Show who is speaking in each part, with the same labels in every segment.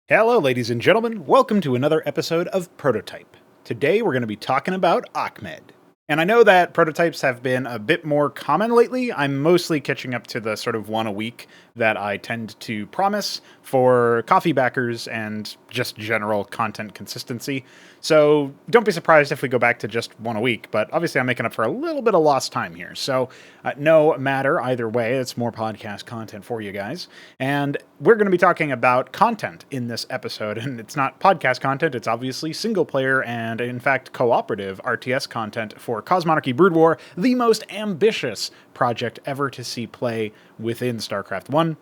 Speaker 1: Hello, ladies and gentlemen. Welcome to another episode of Prototype. Today we're going to be talking about Ackmed. And I know that prototypes have been a bit more common lately. I'm mostly catching up to the sort of one a week that I tend to promise for coffee backers and just general content consistency. So don't be surprised if we go back to just one a week, but obviously I'm making up for a little bit of lost time here. So no matter either way, it's more podcast content for you guys. And we're going to be talking about content in this episode, and it's not podcast content, it's obviously single player and in fact cooperative RTS content for Cosmonarchy Brood War, the most ambitious project ever to see play within StarCraft 1.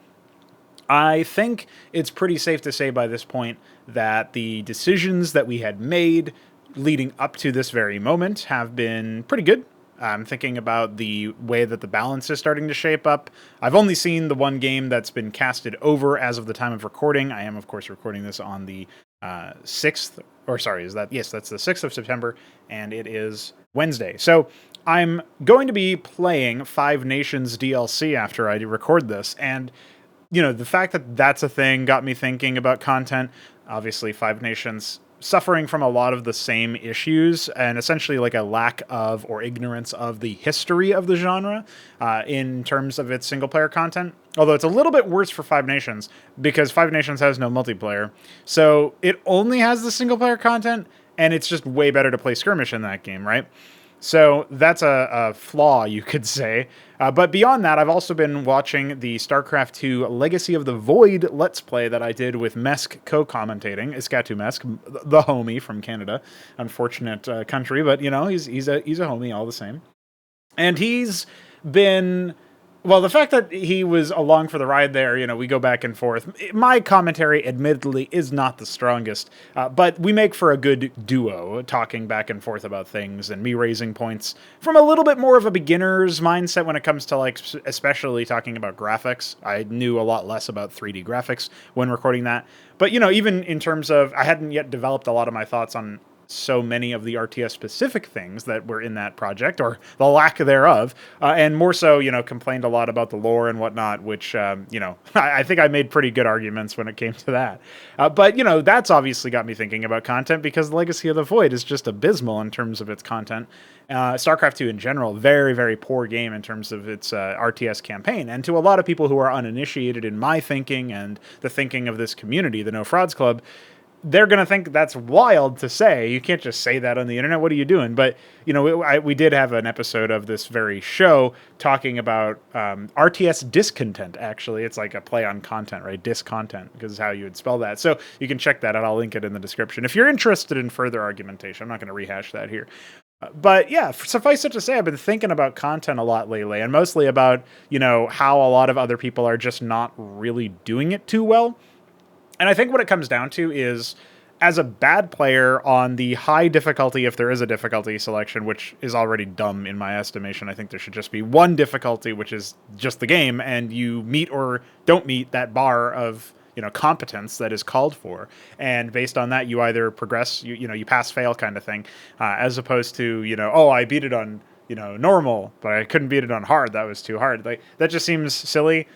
Speaker 1: I think it's pretty safe to say by this point that the decisions that we had made leading up to this very moment have been pretty good. I'm thinking about the way that the balance is starting to shape up. I've only seen the one game that's been casted over as of the time of recording. I am, of course, recording this on the 6th, or sorry, that's the 6th of September, and it is Wednesday. So I'm going to be playing Five Nations DLC after I record this, and the fact that that's a thing got me thinking about content. Obviously, Five Nations suffering from a lot of the same issues and essentially like a lack of or ignorance of the history of the genre in terms of its single player content. Although it's a little bit worse for Five Nations because Five Nations has no multiplayer. So it only has the single player content, and it's just way better to play skirmish in that game, right? So that's a flaw, you could say. But beyond that, I've also been watching the StarCraft 2 Legacy of the Void Let's Play that I did with Mesk co-commentating. Iskatu Mesk, the homie from Canada. Unfortunate country, but, he's a homie all the same. And he's been... Well, the fact that he was along for the ride there, we go back and forth. My commentary, admittedly, is not the strongest, but we make for a good duo, talking back and forth about things and me raising points from a little bit more of a beginner's mindset when it comes to, especially talking about graphics. I knew a lot less about 3D graphics when recording that. But, even in terms of, I hadn't yet developed a lot of my thoughts on so many of the RTS specific things that were in that project, or the lack thereof, and more so, complained a lot about the lore and whatnot, which, I think I made pretty good arguments when it came to that. But, that's obviously got me thinking about content because Legacy of the Void is just abysmal in terms of its content. StarCraft 2 in general, very, very poor game in terms of its RTS campaign. And to a lot of people who are uninitiated in my thinking and the thinking of this community, the No Frauds Club, they're going to think that's wild to say. You can't just say that on the internet. What are you doing? But, we did have an episode of this very show talking about RTS discontent, actually. It's like a play on content, right? Discontent, because is how you would spell that. So you can check that out. I'll link it in the description. If you're interested in further argumentation, I'm not going to rehash that here. But yeah, suffice it to say, I've been thinking about content a lot lately, and mostly about, how a lot of other people are just not really doing it too well. And I think what it comes down to is, as a bad player on the high difficulty, if there is a difficulty selection, which is already dumb in my estimation, I think there should just be one difficulty, which is just the game, and you meet or don't meet that bar of, competence that is called for. And based on that, you either progress, you pass, fail kind of thing, as opposed to, I beat it on normal, but I couldn't beat it on hard. That was too hard. That just seems silly.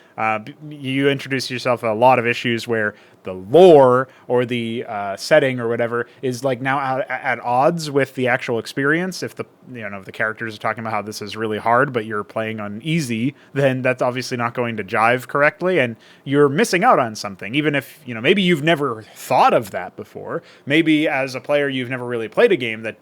Speaker 1: You introduce yourself a lot of issues where the lore or the setting or whatever is now at odds with the actual experience. If the characters are talking about how this is really hard, but you're playing on easy, then that's obviously not going to jive correctly, and you're missing out on something. Even if maybe you've never thought of that before. Maybe as a player you've never really played a game that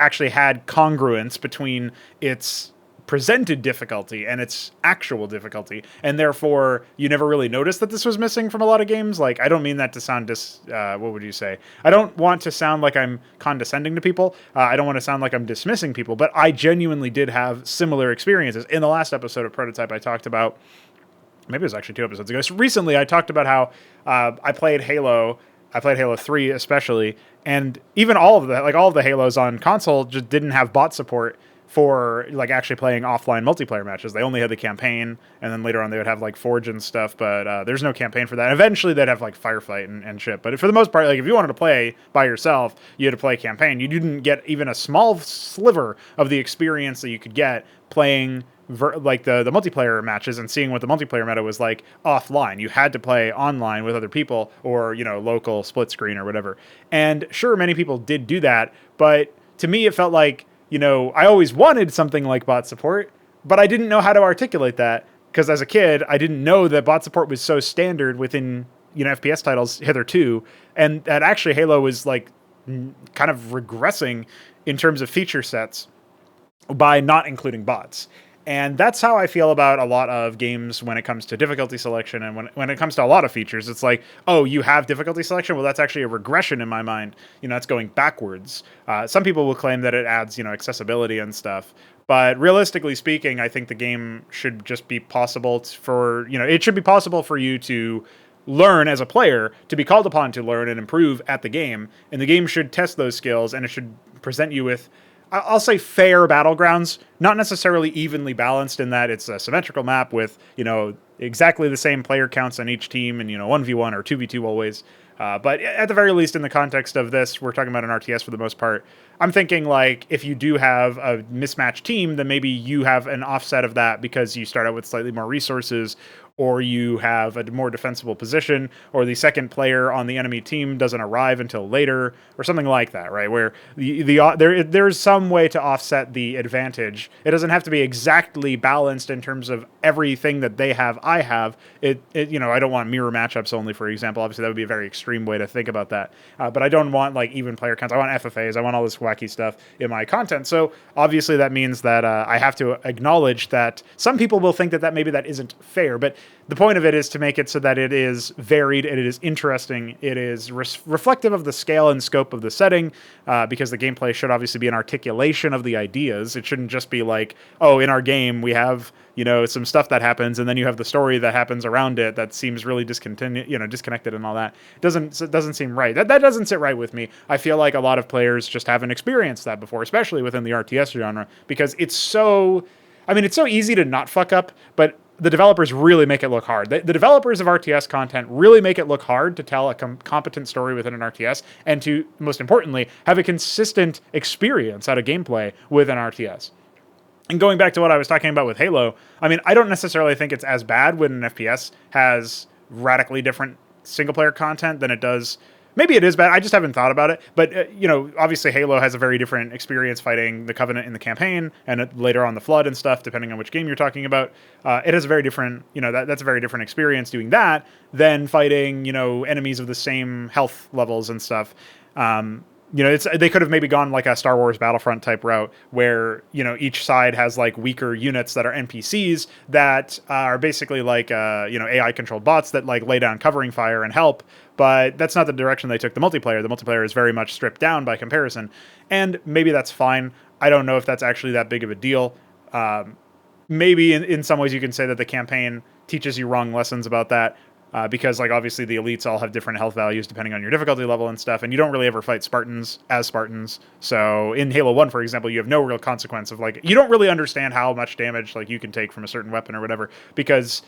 Speaker 1: actually had congruence between its presented difficulty and its actual difficulty, and therefore you never really noticed that this was missing from a lot of games. I don't mean that to sound what would you say? I don't want to sound like I'm condescending to people. I don't want to sound like I'm dismissing people, but I genuinely did have similar experiences. In the last episode of Prototype, I talked about, maybe it was actually 2 episodes ago. So recently, I talked about how I played Halo 3 especially, and even all of the Halos on console just didn't have bot support for actually playing offline multiplayer matches. They only had the campaign, and then later on they would have Forge and stuff, but there's no campaign for that. Eventually they'd have Firefight and shit, but for the most part, if you wanted to play by yourself, you had to play campaign. You didn't get even a small sliver of the experience that you could get playing like the multiplayer matches and seeing what the multiplayer meta was like offline. You had to play online with other people or, local split screen or whatever. And sure, many people did do that, but to me, it felt like, I always wanted something like bot support, but I didn't know how to articulate that because as a kid, I didn't know that bot support was so standard within, FPS titles hitherto, and that actually Halo was like kind of regressing in terms of feature sets by not including bots. And that's how I feel about a lot of games when it comes to difficulty selection and when it comes to a lot of features. It's like, oh, you have difficulty selection? Well, that's actually a regression in my mind. It's going backwards. Some people will claim that it adds, accessibility and stuff. But realistically speaking, I think the game should just be possible it should be possible for you to learn as a player, to be called upon to learn and improve at the game. And the game should test those skills, and it should present you with, I'll say, fair battlegrounds, not necessarily evenly balanced in that it's a symmetrical map with, exactly the same player counts on each team and, 1v1 or 2v2 always. But at the very least, in the context of this, we're talking about an RTS for the most part. I'm thinking like if you do have a mismatched team, then maybe you have an offset of that because you start out with slightly more resources, or you have a more defensible position, or the second player on the enemy team doesn't arrive until later, or something like that, right? Where there's some way to offset the advantage. It doesn't have to be exactly balanced in terms of everything that they have, I have. I don't want mirror matchups only, for example. Obviously, that would be a very extreme way to think about that. But I don't want like even player counts. I want FFAs. I want all this wacky stuff in my content. So obviously, that means that I have to acknowledge that some people will think that maybe that isn't fair, but the point of it is to make it so that it is varied, it is interesting, it is reflective of the scale and scope of the setting, because the gameplay should obviously be an articulation of the ideas. It shouldn't just be like, oh, in our game we have, some stuff that happens, and then you have the story that happens around it that seems really disconnected and all that. It doesn't seem right. That doesn't sit right with me. I feel like a lot of players just haven't experienced that before, especially within the RTS genre, because it's so easy to not fuck up, but the developers really make it look hard. The developers of RTS content really make it look hard to tell a competent story within an RTS, and to, most importantly, have a consistent experience out of gameplay with an RTS. And going back to what I was talking about with Halo, I don't necessarily think it's as bad when an FPS has radically different single-player content than it does. Maybe it is bad. I just haven't thought about it. But, obviously Halo has a very different experience fighting the Covenant in the campaign and later on the Flood and stuff, depending on which game you're talking about. It has a very different, that's a very different experience doing that than fighting, enemies of the same health levels and stuff. They could have maybe gone like a Star Wars Battlefront type route where, each side has like weaker units that are NPCs that are basically like, AI controlled bots that like lay down covering fire and help. But that's not the direction they took the multiplayer. The multiplayer is very much stripped down by comparison. And maybe that's fine. I don't know if that's actually that big of a deal. Maybe in some ways you can say that the campaign teaches you wrong lessons about that. Because like obviously the elites all have different health values depending on your difficulty level and stuff, and you don't really ever fight Spartans as Spartans. So in Halo 1, for example, you have no real consequence of like, you don't really understand how much damage like you can take from a certain weapon or whatever, because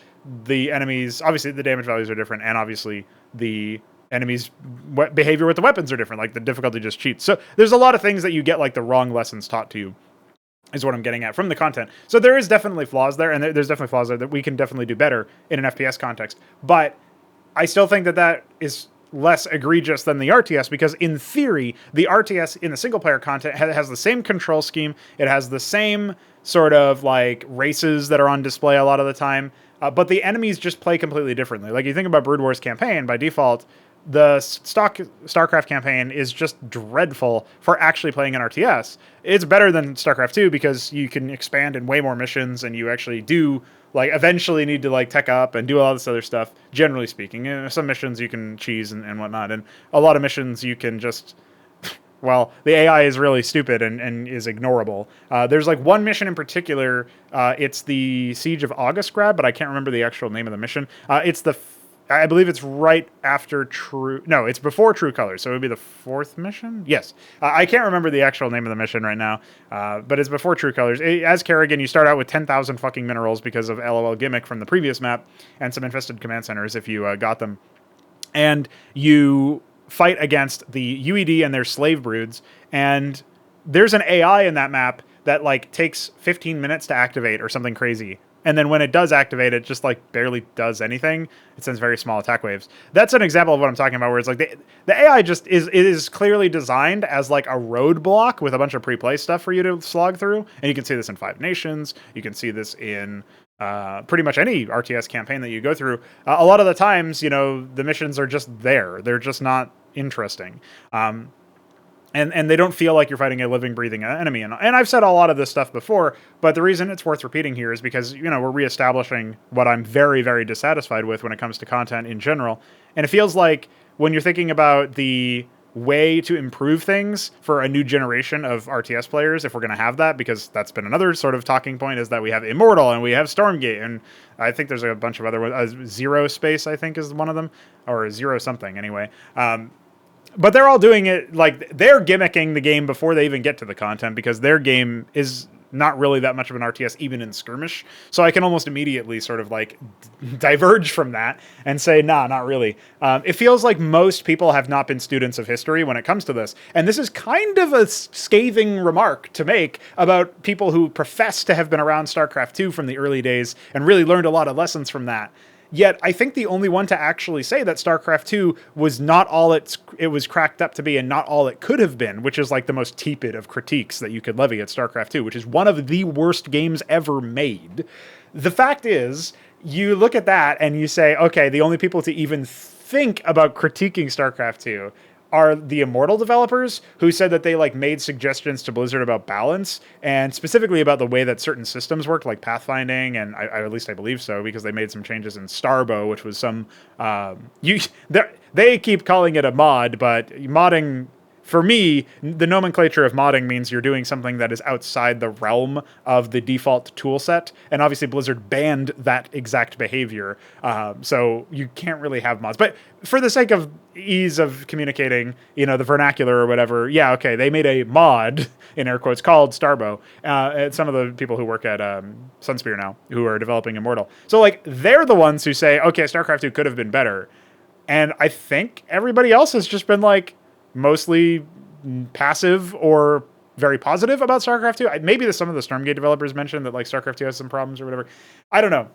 Speaker 1: the enemies, obviously the damage values are different, and obviously the enemies' behavior with the weapons are different, like the difficulty just cheats. So there's a lot of things that you get like the wrong lessons taught to you, is what I'm getting at from the content. So there is definitely flaws there, and there's definitely flaws there that we can definitely do better in an FPS context. But I still think that is less egregious than the RTS, because in theory, the RTS in the single player content has the same control scheme. It has the same sort of like races that are on display a lot of the time, but the enemies just play completely differently. Like you think about Brood War's campaign, by default, the stock StarCraft campaign is just dreadful for actually playing an RTS. It's better than StarCraft 2 because you can expand in way more missions, and you actually do like eventually need to like tech up and do all this other stuff, generally speaking. Some missions you can cheese and whatnot, and a lot of missions you can just, well, the AI is really stupid and is ignorable. There's like one mission in particular, it's the Siege of August Grab, but I can't remember the actual name of the mission. I believe it's right after it's before True Colors, so it would be the fourth mission? Yes. I can't remember the actual name of the mission right now, but it's before True Colors. As Kerrigan, you start out with 10,000 fucking minerals because of LOL Gimmick from the previous map, and some infested command centers if you got them. And you fight against the UED and their slave broods, and there's an AI in that map that like takes 15 minutes to activate or something crazy. And then when it does activate, it just like barely does anything. It sends very small attack waves. That's an example of what I'm talking about, where it's like the AI just is clearly designed as like a roadblock with a bunch of pre-play stuff for you to slog through. And you can see this in Five Nations. You can see this in pretty much any RTS campaign that you go through. A lot of the times, you know, the missions are just there. They're just not interesting. And they don't feel like you're fighting a living, breathing enemy. And I've said a lot of this stuff before, but the reason it's worth repeating here is because, you know, we're reestablishing what I'm very, very dissatisfied with when it comes to content in general. And it feels like when you're thinking about the way to improve things for a new generation of RTS players, if we're going to have that, because that's been another sort of talking point, is that we have Immortal and we have Stormgate, and I think there's a bunch of other ones. Zero Space, I think, is one of them, or Zero something, anyway. But they're all doing it, like, they're gimmicking the game before they even get to the content, because their game is not really that much of an RTS, even in skirmish. So I can almost immediately sort of, like, diverge from that and say, nah, not really. It feels like most people have not been students of history when it comes to this. And this is kind of a scathing remark to make about people who profess to have been around StarCraft 2 from the early days and really learned a lot of lessons from that. Yet, I think the only one to actually say that StarCraft 2 was not all it was cracked up to be and not all it could have been, which is like the most tepid of critiques that you could levy at StarCraft 2, which is one of the worst games ever made. The fact is, you look at that and you say, okay, the only people to even think about critiquing StarCraft 2 are the Immortal developers, who said that they like made suggestions to Blizzard about balance and specifically about the way that certain systems worked, like pathfinding, and I at least I believe so, because they made some changes in Starbow, which was some they keep calling it a mod, but modding, for me, the nomenclature of modding means you're doing something that is outside the realm of the default tool set. And obviously Blizzard banned that exact behavior. So you can't really have mods. But for the sake of ease of communicating, you know, the vernacular or whatever, yeah, okay, they made a mod, in air quotes, called Starbow. And some of the people who work at Sunspear now, who are developing Immortal. So, like, they're the ones who say, okay, StarCraft 2 could have been better. And I think everybody else has just been, like, mostly passive or very positive about StarCraft 2. Maybe some of the Stormgate developers mentioned that like StarCraft 2 has some problems or whatever. I don't know.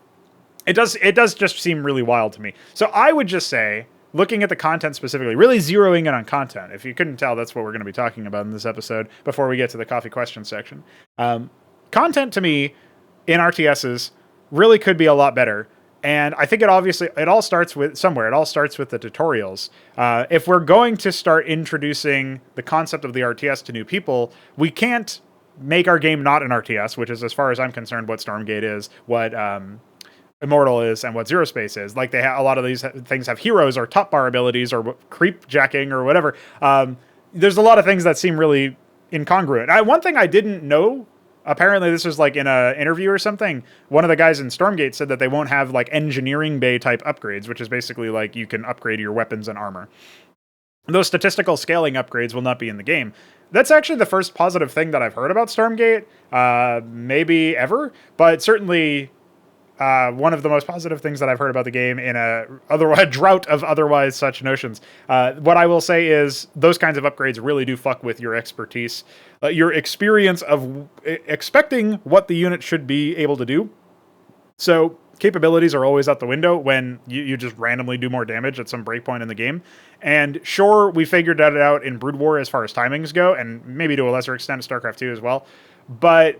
Speaker 1: It does just seem really wild to me. So I would just say, looking at the content specifically, really zeroing in on content. If you couldn't tell, that's what we're going to be talking about in this episode before we get to the coffee question section. Content to me in RTSs really could be a lot better. And I think it all starts with somewhere. It all starts with the tutorials. If we're going to start introducing the concept of the RTS to new people, we can't make our game not an RTS, which is, as far as I'm concerned, what Stormgate is, what Immortal is, and what Zero Space is. Like, a lot of these things have heroes or top bar abilities or creep jacking or whatever. There's a lot of things that seem really incongruent. One thing I didn't know, apparently this was like in an interview or something, one of the guys in Stormgate said that they won't have like engineering bay type upgrades, which is basically like you can upgrade your weapons and armor. Those statistical scaling upgrades will not be in the game. That's actually the first positive thing that I've heard about Stormgate, maybe ever, but certainly one of the most positive things that I've heard about the game in a drought of otherwise such notions. What I will say is those kinds of upgrades really do fuck with your expertise, your experience of expecting what the unit should be able to do. So capabilities are always out the window when you just randomly do more damage at some breakpoint in the game. And sure, we figured that out in Brood War as far as timings go, and maybe to a lesser extent StarCraft 2 as well. But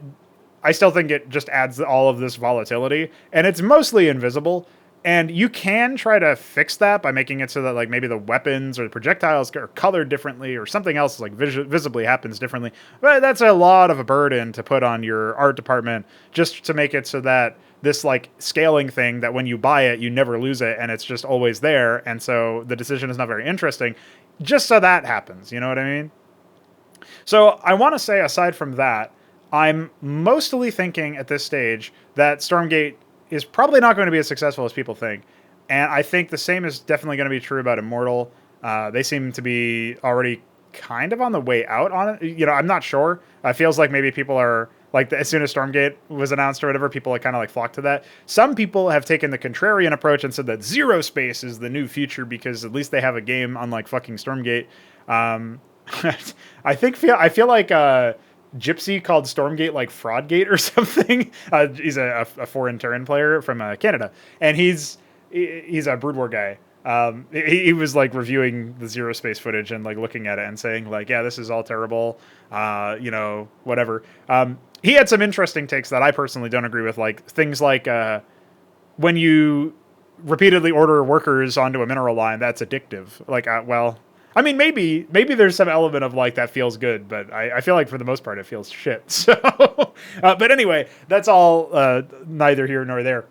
Speaker 1: I still think it just adds all of this volatility, and it's mostly invisible. And you can try to fix that by making it so that like maybe the weapons or the projectiles are colored differently or something else like visibly happens differently. But that's a lot of a burden to put on your art department just to make it so that this like scaling thing that when you buy it, you never lose it and it's just always there. And so the decision is not very interesting just so that happens. You know what I mean? So I want to say, aside from that, I'm mostly thinking at this stage that Stormgate is probably not going to be as successful as people think. And I think the same is definitely going to be true about Immortal. They seem to be already kind of on the way out on it. You know, I'm not sure. It feels like maybe people are, like, as soon as Stormgate was announced or whatever, people kind of like flocked to that. Some people have taken the contrarian approach and said that Zero Space is the new future because at least they have a game unlike fucking Stormgate. I feel like Gypsy called Stormgate like Fraudgate or something. He's a foreign Terran player from Canada, and he's a Brood War guy. He was like reviewing the Zero Space footage and like looking at it and saying like, yeah, this is all terrible, whatever. He had some interesting takes that I personally don't agree with, like things like when you repeatedly order workers onto a mineral line, that's addictive. Like, well, I mean, maybe there's some element of like that feels good, but I feel like for the most part it feels shit. So, but anyway, that's all neither here nor there.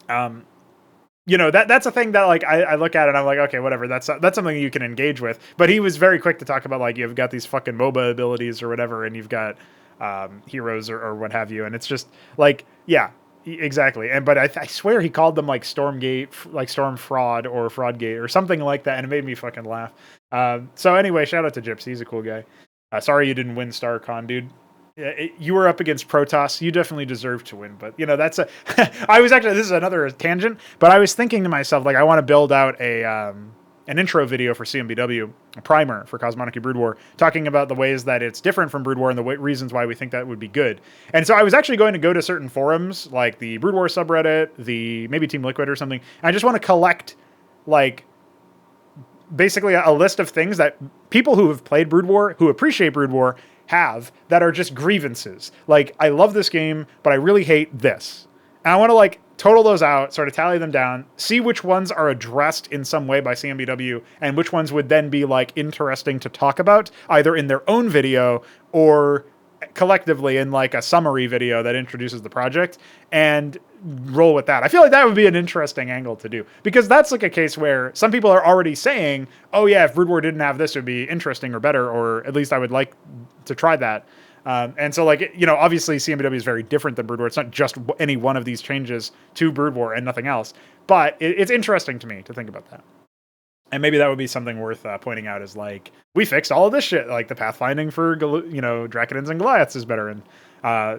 Speaker 1: That's a thing that like I look at it and I'm like, okay, whatever. That's something you can engage with. But he was very quick to talk about like you've got these fucking MOBA abilities or whatever, and you've got heroes or what have you, and it's just like, yeah, exactly. But I swear he called them like Stormgate, like Storm Fraud or Fraudgate or something like that, and it made me fucking laugh. So anyway, shout out to Gypsy. He's a cool guy. Sorry you didn't win StarCon, dude. You were up against Protoss. You definitely deserve to win, but that's a. This is another tangent, but I was thinking to myself, like, I want to build out an intro video for CMBW, a primer for Cosmonic Brood War, talking about the ways that it's different from Brood War and the reasons why we think that would be good. And so I was actually going to go to certain forums, like the Brood War subreddit, the maybe Team Liquid or something. And I just want to collect, like, basically a list of things that people who have played Brood War, who appreciate Brood War, have that are just grievances. Like, I love this game, but I really hate this. And I want to like total those out, sort of tally them down, see which ones are addressed in some way by CMBW and which ones would then be like interesting to talk about either in their own video or collectively in like a summary video that introduces the project, and roll with that. I feel like that would be an interesting angle to do, because that's like a case where some people are already saying, oh yeah, if Brood War didn't have this, it would be interesting or better, or at least I would like to try that. And so like, obviously CMBW is very different than Brood War. It's not just any one of these changes to Brood War and nothing else, but it's interesting to me to think about that. And maybe that would be something worth pointing out, is like, we fixed all of this shit. Like the pathfinding for, Draconins and Goliaths is better. And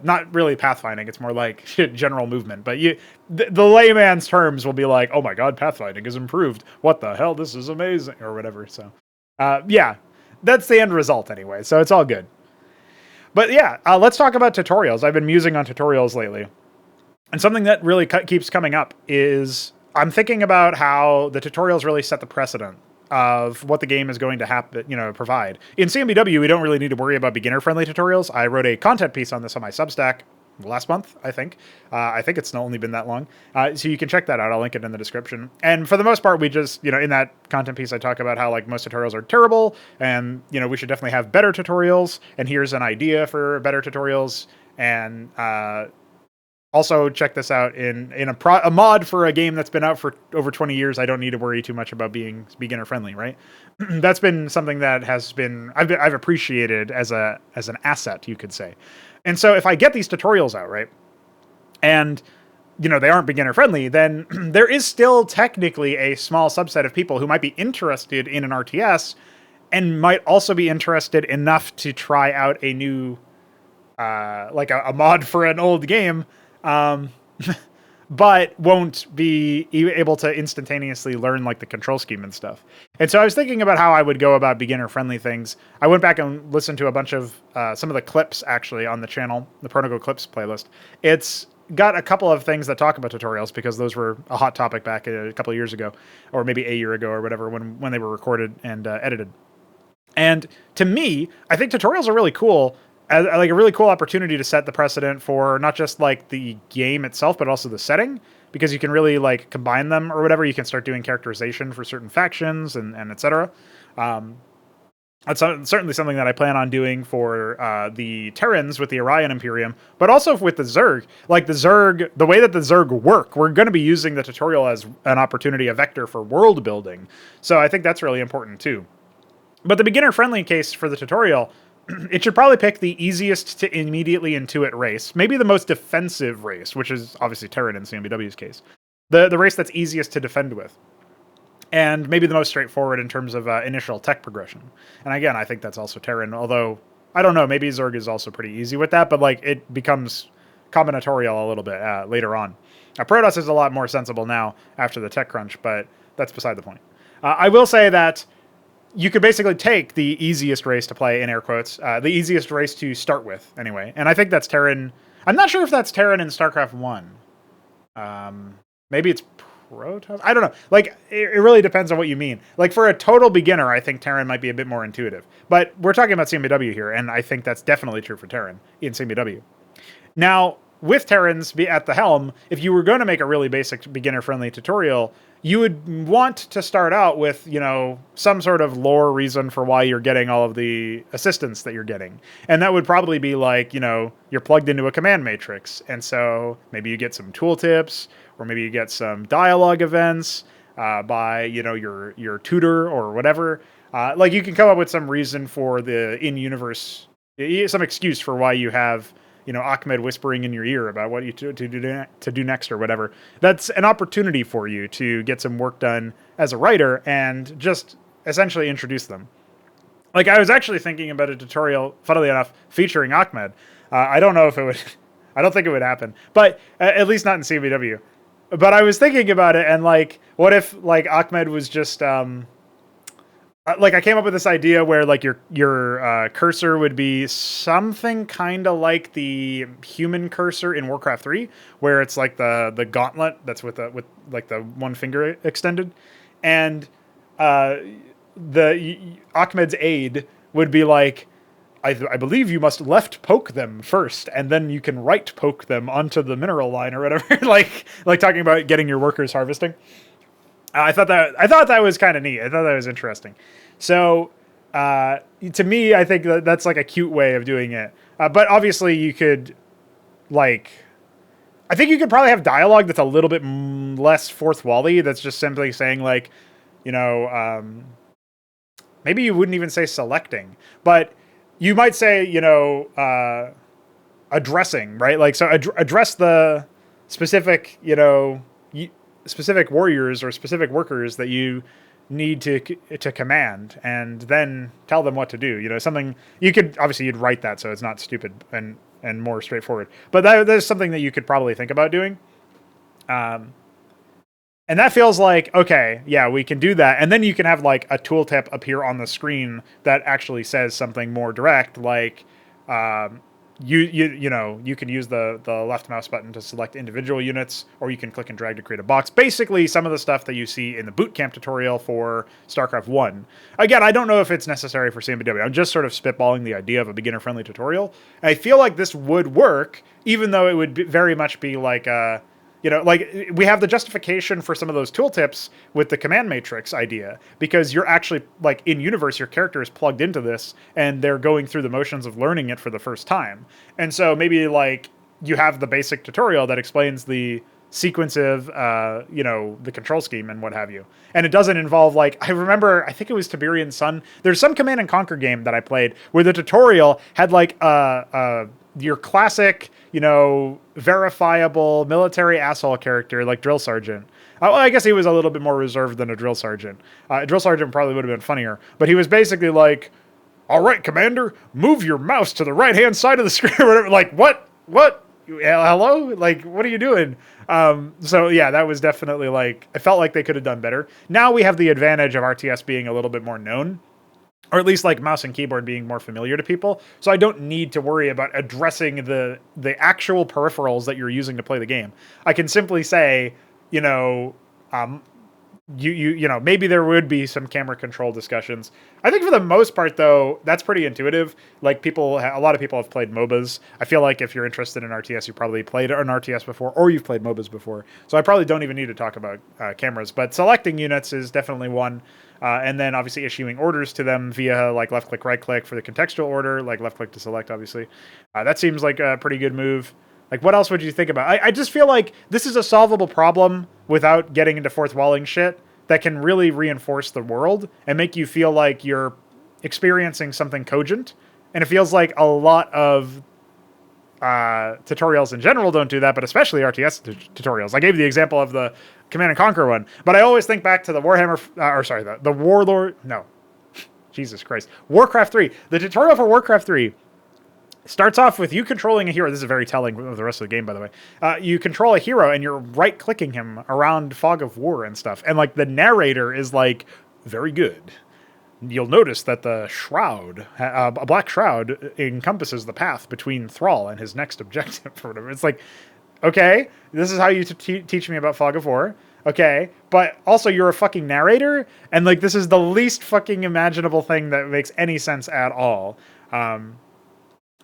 Speaker 1: not really pathfinding. It's more like general movement. But the layman's terms will be like, oh my God, pathfinding is improved. What the hell? This is amazing, or whatever. So yeah, that's the end result anyway. So it's all good. But yeah, let's talk about tutorials. I've been musing on tutorials lately. And something that really keeps coming up is I'm thinking about how the tutorials really set the precedent of what the game is going to provide. In CMBW, we don't really need to worry about beginner-friendly tutorials. I wrote a content piece on this on my Substack last month, I think. I think it's only been that long. So you can check that out. I'll link it in the description. And for the most part, we just, in that content piece, I talk about how like most tutorials are terrible, and, we should definitely have better tutorials. And here's an idea for better tutorials. And also check this out in a mod for a game that's been out for over 20 years. I don't need to worry too much about being beginner friendly, right? That's been something that I've appreciated as an asset, you could say. And so if I get these tutorials out, right, and they aren't beginner friendly, then there is still technically a small subset of people who might be interested in an RTS and might also be interested enough to try out a new like a mod for an old game, but won't be able to instantaneously learn like the control scheme and stuff. And so I was thinking about how I would go about beginner-friendly things. I went back and listened to a bunch of some of the clips actually on the channel, the Pr0totype clips playlist. It's got a couple of things that talk about tutorials because those were a hot topic back a couple of years ago, or maybe a year ago or whatever, when they were recorded and edited. And to me, I think tutorials are really cool. Like a really cool opportunity to set the precedent for not just like the game itself, but also the setting, because you can really like combine them or whatever. You can start doing characterization for certain factions and etc. That's certainly something that I plan on doing for the Terrans with the Orion Imperium, but also with the Zerg. Like the Zerg, the way that the Zerg work, we're going to be using the tutorial as an opportunity, a vector for world building. So I think that's really important too. But the beginner-friendly case for the tutorial, it should probably pick the easiest to immediately intuit race, maybe the most defensive race, which is obviously Terran in CMBW's case. The race that's easiest to defend with. And maybe the most straightforward in terms of initial tech progression. And again, I think that's also Terran, although, I don't know, maybe Zerg is also pretty easy with that, but like it becomes combinatorial a little bit later on. Protoss is a lot more sensible now after the tech crunch, but that's beside the point. I will say that you could basically take the easiest race to play, in air quotes, the easiest race to start with, anyway. And I think that's Terran. I'm not sure if that's Terran in StarCraft 1. Maybe it's Pr0totype? I don't know. Like, it really depends on what you mean. Like, for a total beginner, I think Terran might be a bit more intuitive. But we're talking about CMBW here, and I think that's definitely true for Terran in CMBW. Now, with Terrans at the helm, if you were going to make a really basic beginner-friendly tutorial, you would want to start out with, you know, some sort of lore reason for why you're getting all of the assistance that you're getting. And that would probably be like, you know, you're plugged into a command matrix. And so maybe you get some tooltips, or maybe you get some dialogue events by, you know, your tutor or whatever. Like, you can come up with some reason for the in-universe, some excuse for why you have, you know, Ackmed whispering in your ear about what you to do next or whatever. That's an opportunity for you to get some work done as a writer and just essentially introduce them. Like, I was actually thinking about a tutorial, funnily enough, featuring Ackmed. I don't know if it would, I don't think it would happen, but at least not in CMBW. But I was thinking about it, and like, what if like Ackmed was just, like, I came up with this idea where like your cursor would be something kind of like the human cursor in Warcraft 3, where it's like the gauntlet that's with like the one finger extended, and the Ackmed's aid would be like, I believe you must left poke them first, and then you can right poke them onto the mineral line or whatever. like talking about getting your workers harvesting. I thought that was kind of neat. I thought that was interesting. So to me, I think that's like a cute way of doing it. But obviously, you could, like, I think you could probably have dialogue that's a little bit less fourth wall-y. That's just simply saying, like, you know, maybe you wouldn't even say selecting, but you might say, you know, addressing, right? Like, so address the specific, you know, specific warriors or specific workers that you need to command, and then tell them what to do. You know, something you could, obviously you'd write that so it's not stupid and more straightforward, but there's something that you could probably think about doing. And that feels like, okay, yeah, we can do that. And then you can have like a tooltip appear on the screen that actually says something more direct, like, you know, you can use the left mouse button to select individual units, or you can click and drag to create a box. Basically, some of the stuff that you see in the boot camp tutorial for StarCraft 1. Again, I don't know if it's necessary for CMBW. I'm just sort of spitballing the idea of a beginner-friendly tutorial. And I feel like this would work, even though it would very much be like a, you know, like, we have the justification for some of those tooltips with the command matrix idea, because you're actually, like, in universe, your character is plugged into this, and they're going through the motions of learning it for the first time. And so maybe, like, you have the basic tutorial that explains the sequence of, you know, the control scheme and what have you. And it doesn't involve, like, I remember, I think it was Tiberian Sun. There's some Command and Conquer game that I played where the tutorial had, like, your classic, you know, verifiable military asshole character like Drill Sergeant. Well, I guess he was a little bit more reserved than a Drill Sergeant. Drill Sergeant probably would have been funnier, but he was basically like, all right, Commander, move your mouse to the right-hand side of the screen or whatever. Like, what? Hello? Like, what are you doing? So yeah, that was definitely like, I felt like they could have done better. Now we have the advantage of RTS being a little bit more known, or at least like mouse and keyboard being more familiar to people. So I don't need to worry about addressing the actual peripherals that you're using to play the game. I can simply say, you know, you know, maybe there would be some camera control discussions. I think for the most part, though, that's pretty intuitive. Like, a lot of people have played MOBAs. I feel like if you're interested in RTS, you probably played an RTS before, or you've played MOBAs before. So I probably don't even need to talk about cameras. But selecting units is definitely one. And then obviously issuing orders to them via like left click, right click for the contextual order, like left click to select, obviously. That seems like a pretty good move. Like, what else would you think about? I just feel like this is a solvable problem without getting into fourth walling shit that can really reinforce the world and make you feel like you're experiencing something cogent. And it feels like a lot of tutorials in general don't do that, but especially RTS tutorials. I gave the example of the Command and Conquer one, but I always think back to the Warhammer, the Warlord, no, Jesus Christ, Warcraft 3. The tutorial for Warcraft 3 starts off with you controlling a hero. This is very telling of the rest of the game, by the way. You control a hero and you're right-clicking him around Fog of War and stuff. And, like, the narrator is like, very good. you'll notice that the shroud, a black shroud, encompasses the path between Thrall and his next objective or whatever. It's like, okay, this is how you teach me about Fog of War. Okay, but also you're a fucking narrator, and like this is the least fucking imaginable thing that makes any sense at all.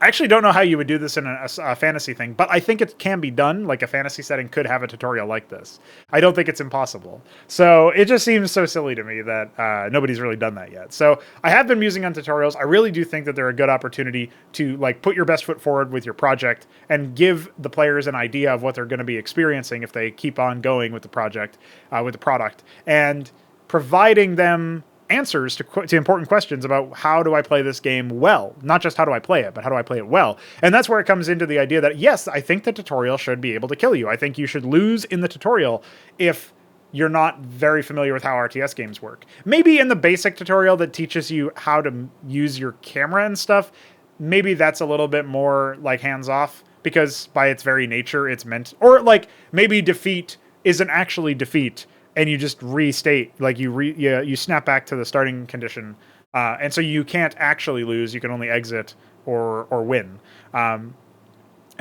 Speaker 1: I actually don't know how you would do this in a fantasy thing, but I think it can be done. Like a fantasy setting could have a tutorial like this. I don't think it's impossible. So it just seems so silly to me that nobody's really done that yet. So I have been musing on tutorials. I really do think that they're a good opportunity to like put your best foot forward with your project and give the players an idea of what they're going to be experiencing if they keep on going with the project, with the product, and providing them answers to important questions about how do I play this game well? Not just how do I play it, but how do I play it well? And that's where it comes into the idea that, yes, I think the tutorial should be able to kill you. I think you should lose in the tutorial if you're not very familiar with how RTS games work. Maybe in the basic tutorial that teaches you how to use your camera and stuff, maybe that's a little bit more like hands-off, because by its very nature, it's meant... Or like maybe defeat isn't actually defeat, and you just restate, like you snap back to the starting condition, and so you can't actually lose. You can only exit or win. And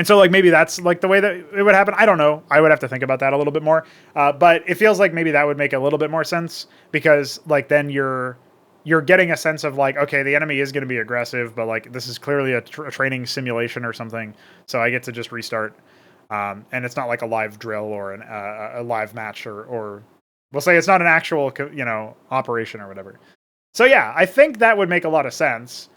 Speaker 1: so like maybe that's like the way that it would happen. I don't know. I would have to think about that a little bit more. But it feels like maybe that would make a little bit more sense, because like then you're getting a sense of like, okay, the enemy is going to be aggressive, but like this is clearly a training simulation or something. So I get to just restart, and it's not like a live drill or a live match or we'll say it's not an actual, operation or whatever. So yeah, I think that would make a lot of sense.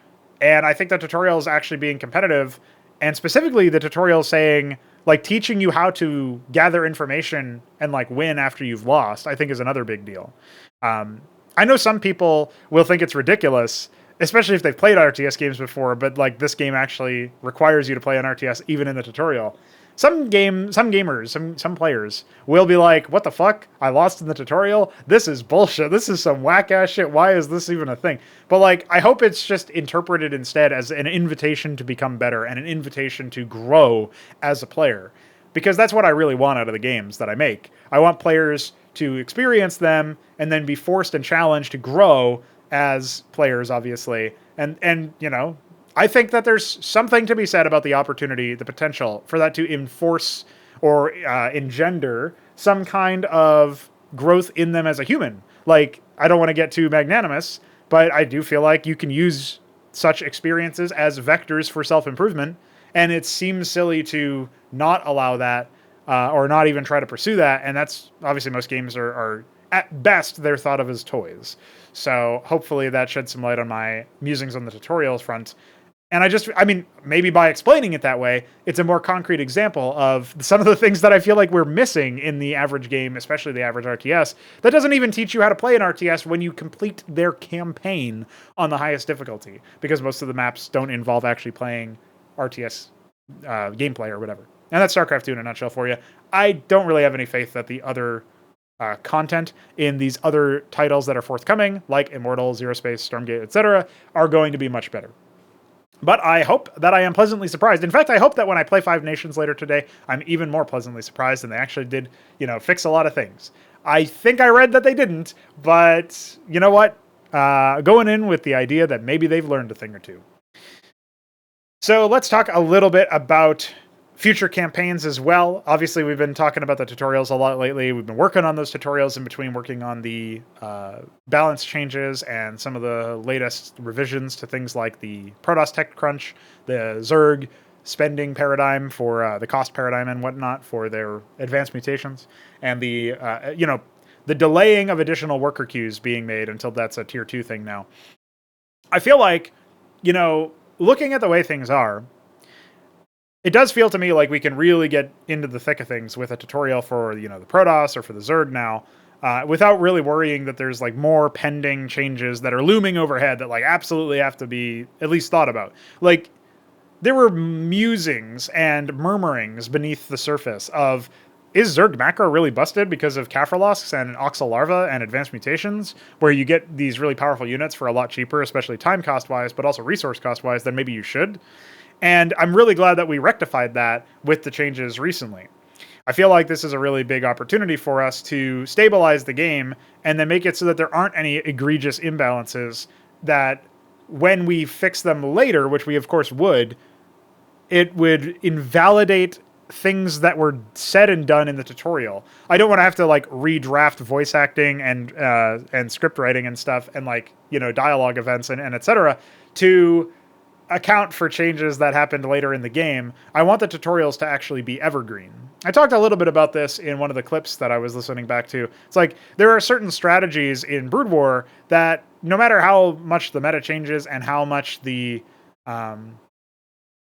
Speaker 1: And I think the tutorial is actually being competitive, and specifically the tutorial saying, like, teaching you how to gather information and like win after you've lost, I think is another big deal. I know some people will think it's ridiculous, especially if they've played RTS games before, but like this game actually requires you to play an RTS even in the tutorial. Some gamers, some players will be like, what the fuck? I lost in the tutorial? This is bullshit. This is some whack-ass shit. Why is this even a thing? But like, I hope it's just interpreted instead as an invitation to become better and an invitation to grow as a player. Because that's what I really want out of the games that I make. I want players to experience them and then be forced and challenged to grow as players, obviously. And I think that there's something to be said about the opportunity, the potential for that to enforce or engender some kind of growth in them as a human. Like, I don't want to get too magnanimous, but I do feel like you can use such experiences as vectors for self-improvement, and it seems silly to not allow that or not even try to pursue that, and that's obviously most games are at best, they're thought of as toys. So hopefully that sheds some light on my musings on the tutorials front. And maybe by explaining it that way, it's a more concrete example of some of the things that I feel like we're missing in the average game, especially the average RTS, that doesn't even teach you how to play an RTS when you complete their campaign on the highest difficulty, because most of the maps don't involve actually playing RTS gameplay or whatever. And that's StarCraft 2 in a nutshell for you. I don't really have any faith that the other content in these other titles that are forthcoming, like Immortal, Zero Space, Stormgate, etc., are going to be much better. But I hope that I am pleasantly surprised. In fact, I hope that when I play Five Nations later today, I'm even more pleasantly surprised, and they actually did, fix a lot of things. I think I read that they didn't, but you know what? Going in with the idea that maybe they've learned a thing or two. So let's talk a little bit about future campaigns as well. Obviously, we've been talking about the tutorials a lot lately. We've been working on those tutorials in between working on the balance changes and some of the latest revisions to things like the Protoss Tech Crunch, the Zerg spending paradigm for the cost paradigm and whatnot for their advanced mutations, and the delaying of additional worker queues being made until that's a tier 2 thing now. I feel like, looking at the way things are, it does feel to me like we can really get into the thick of things with a tutorial for, the Protoss or for the Zerg now, without really worrying that there's like more pending changes that are looming overhead that like absolutely have to be at least thought about. Like, there were musings and murmurings beneath the surface of, is Zerg macro really busted because of Kaffirlosks and Oxal Larva and advanced mutations, where you get these really powerful units for a lot cheaper, especially time cost-wise, but also resource cost-wise, than maybe you should? And I'm really glad that we rectified that with the changes recently. I feel like this is a really big opportunity for us to stabilize the game and then make it so that there aren't any egregious imbalances that when we fix them later, which we of course would, it would invalidate things that were said and done in the tutorial. I don't want to have to like redraft voice acting and script writing and stuff and like, you know, dialogue events and et cetera to account for changes that happened later in the game. I want the tutorials to actually be evergreen. I talked a little bit about this in one of the clips that I was listening back to. It's like there are certain strategies in Brood War that no matter how much the meta changes and how much the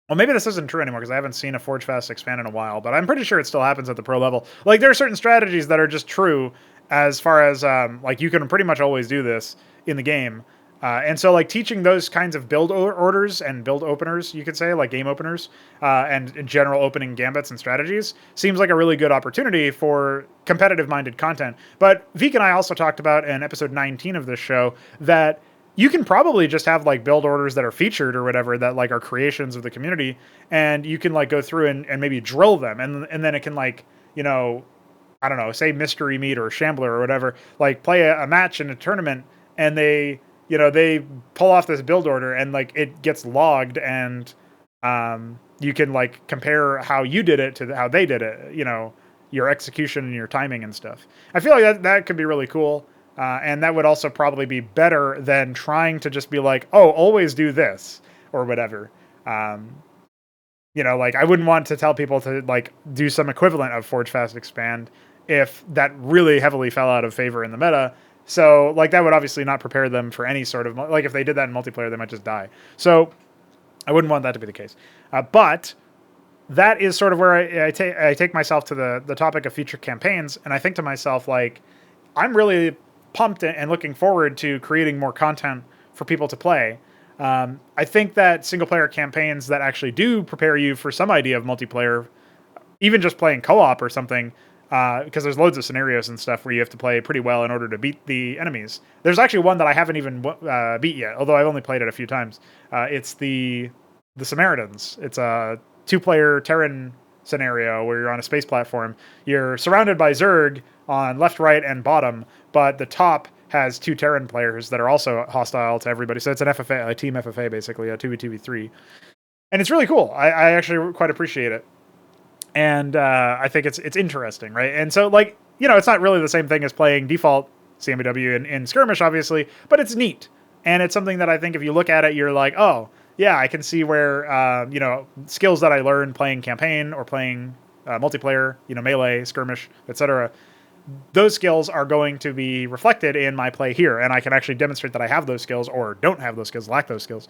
Speaker 1: well, maybe this isn't true anymore because I haven't seen a Forge Fast expand in a while, but I'm pretty sure it still happens at the pro level. Like, there are certain strategies that are just true as far as, like, you can pretty much always do this in the game. And so, like, teaching those kinds of build orders and build openers, you could say, like game openers, and in general opening gambits and strategies, seems like a really good opportunity for competitive-minded content. But Veek and I also talked about in episode 19 of this show that you can probably just have like build orders that are featured or whatever that like are creations of the community, and you can like go through and maybe drill them, and then it can like, you know, I don't know, say Mystery Meat or Shambler or whatever, like play a match in a tournament, and they, you know, they pull off this build order and like it gets logged, and you can like compare how you did it to how they did it, you know, your execution and your timing and stuff. I feel like that could be really cool. And that would also probably be better than trying to just be like, oh, always do this or whatever. You know, like I wouldn't want to tell people to like do some equivalent of Forge Fast Expand if that really heavily fell out of favor in the meta. So like that would obviously not prepare them for any sort of, like if they did that in multiplayer, they might just die. So I wouldn't want that to be the case. But that is sort of where I take myself to the topic of future campaigns. And I think to myself, like, I'm really pumped and looking forward to creating more content for people to play. I think that single player campaigns that actually do prepare you for some idea of multiplayer, even just playing co-op or something, because there's loads of scenarios and stuff where you have to play pretty well in order to beat the enemies. There's actually one that I haven't even beat yet, although I've only played it a few times. It's the Samaritans. It's a 2-player Terran scenario where you're on a space platform. You're surrounded by Zerg on left, right, and bottom, but the top has 2 Terran players that are also hostile to everybody. So it's an FFA, a team FFA, basically, a 2v2v3. And it's really cool. I actually quite appreciate it. And I think it's interesting, right? And so, like, you know, it's not really the same thing as playing default CMBW in Skirmish, obviously, but it's neat. And it's something that I think if you look at it, you're like, oh, yeah, I can see where, you know, skills that I learned playing campaign or playing multiplayer, you know, melee, skirmish, etc., those skills are going to be reflected in my play here. And I can actually demonstrate that I have those skills or don't have those skills, lack those skills,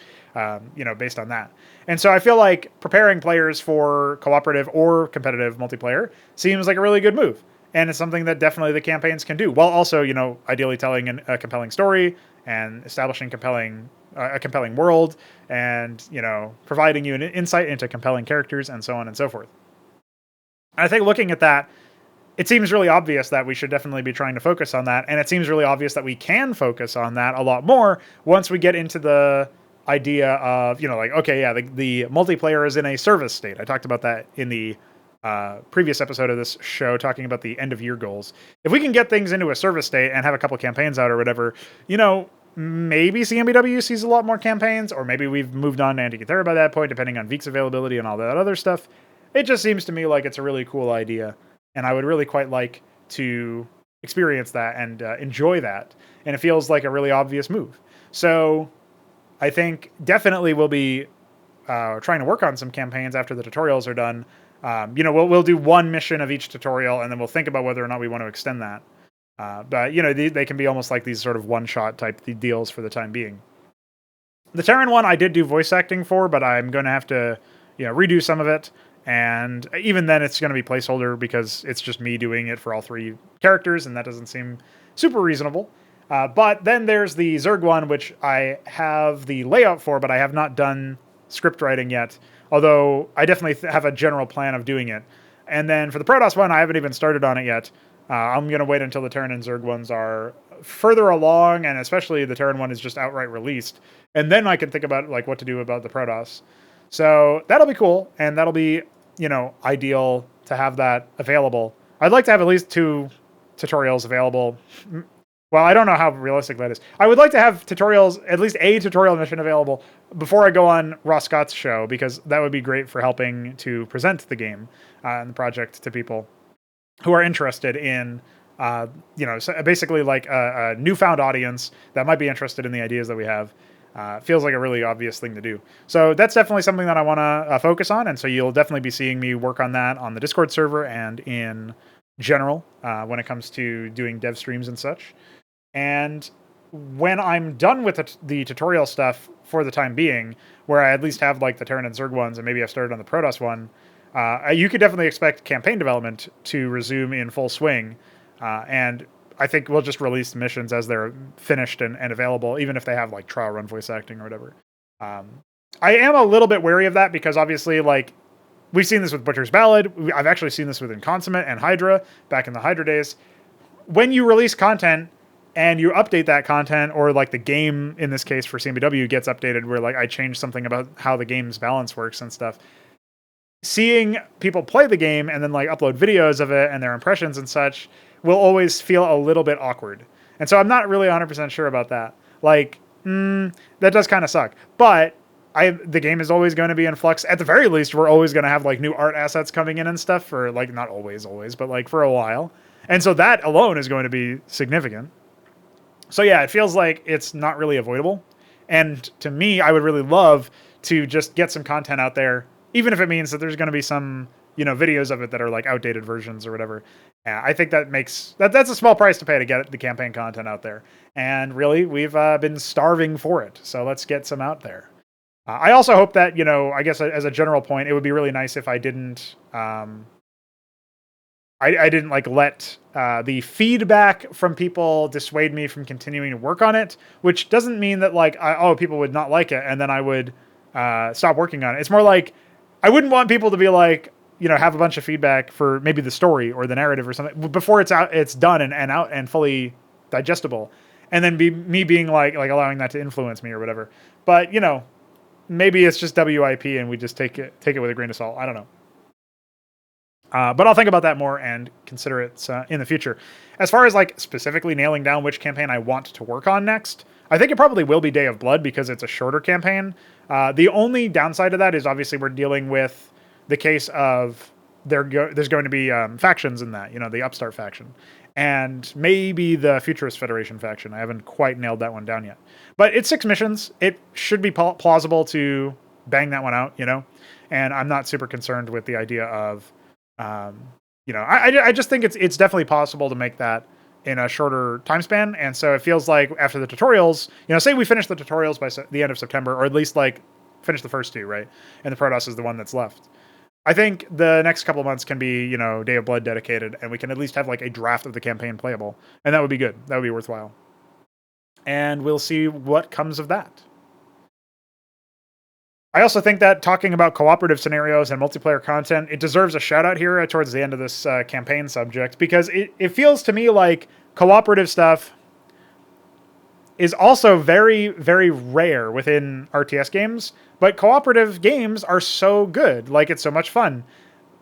Speaker 1: you know, based on that. And so I feel like preparing players for cooperative or competitive multiplayer seems like a really good move. And it's something that definitely the campaigns can do, while also, you know, ideally telling a compelling story and establishing a compelling world, and, you know, providing you an insight into compelling characters and so on and so forth. And I think looking at that, it seems really obvious that we should definitely be trying to focus on that. And it seems really obvious that we can focus on that a lot more once we get into the idea of, you know, like, okay, yeah, the multiplayer is in a service state. I talked about that in the previous episode of this show, talking about the end of year goals. If we can get things into a service state and have a couple campaigns out or whatever, you know, maybe CMBW sees a lot more campaigns, or maybe we've moved on to Antikythera by that point, depending on Veek's availability and all that other stuff. It just seems to me like it's a really cool idea. And I would really quite like to experience that and enjoy that. And it feels like a really obvious move. So I think definitely we'll be trying to work on some campaigns after the tutorials are done. You know, we'll do one mission of each tutorial, and then we'll think about whether or not we want to extend that. But, you know, they can be almost like these sort of one-shot type deals for the time being. The Terran one I did do voice acting for, but I'm going to have to, you know, redo some of it. And even then, it's going to be placeholder because it's just me doing it for all 3 characters, and that doesn't seem super reasonable. But then there's the Zerg one, which I have the layout for, but I have not done script writing yet, although I definitely have a general plan of doing it. And then for the Protoss one, I haven't even started on it yet. I'm going to wait until the Terran and Zerg ones are further along, and especially the Terran one is just outright released. And then I can think about like what to do about the Protoss. So that'll be cool, and that'll be, you know, ideal to have that available. I'd like to have at least 2 tutorials available, Well, I don't know how realistic that is. I would like to have tutorials, at least a tutorial mission available before I go on Ross Scott's show, because that would be great for helping to present the game and the project to people who are interested in, basically like a newfound audience that might be interested in the ideas that we have. Feels like a really obvious thing to do. So that's definitely something that I want to focus on. And so you'll definitely be seeing me work on that on the Discord server and in general when it comes to doing dev streams and such. And when I'm done with the tutorial stuff for the time being, where I at least have like the Terran and Zerg ones, and maybe I've started on the Protoss one, you could definitely expect campaign development to resume in full swing. And I think we'll just release the missions as they're finished and available, even if they have like trial run voice acting or whatever. I am a little bit wary of that because obviously, like, we've seen this with Butcher's Ballad. I've actually seen this with Inconsummate and Hydra back in the Hydra days. When you release content and you update that content, or like the game in this case for CMBW gets updated where like I changed something about how the game's balance works and stuff, seeing people play the game and then like upload videos of it and their impressions and such will always feel a little bit awkward. And so I'm not really 100% sure about that. Like, that does kind of suck. But the game is always going to be in flux. At the very least, we're always going to have like new art assets coming in and stuff for like, not always, but like for a while. And so that alone is going to be significant. So yeah, it feels like it's not really avoidable. And to me, I would really love to just get some content out there, even if it means that there's going to be some, videos of it that are like outdated versions or whatever. I think that's a small price to pay to get the campaign content out there. And really, we've been starving for it. So let's get some out there. I also hope that, I guess as a general point, it would be really nice if I didn't, I didn't like let the feedback from people dissuade me from continuing to work on it, which doesn't mean that like, people would not like it and then I would stop working on it. It's more like, I wouldn't want people to be like, have a bunch of feedback for maybe the story or the narrative or something before it's done and out and fully digestible. And then me being like allowing that to influence me or whatever. But, maybe it's just WIP and we just take it with a grain of salt. I don't know. But I'll think about that more and consider it in the future. As far as like specifically nailing down which campaign I want to work on next, I think it probably will be Day of Blood because it's a shorter campaign. The only downside of that is obviously we're dealing with the case of there's going to be factions in that, the Upstart faction. And maybe the Futurist Federation faction. I haven't quite nailed that one down yet. But it's 6 missions. It should be plausible to bang that one out, And I'm not super concerned with the idea of, I just think it's definitely possible to make that in a shorter time span. And so it feels like after the tutorials, say we finish the tutorials by the end of September, or at least like finish the first 2, right? And the Protoss is the one that's left. I think the next couple of months can be, Day of Blood dedicated, and we can at least have like a draft of the campaign playable. And that would be good. That would be worthwhile. And we'll see what comes of that. I also think that talking about cooperative scenarios and multiplayer content, it deserves a shout out here towards the end of this campaign subject, because it feels to me like cooperative stuff is also very, very rare within RTS games, but cooperative games are so good. Like, it's so much fun.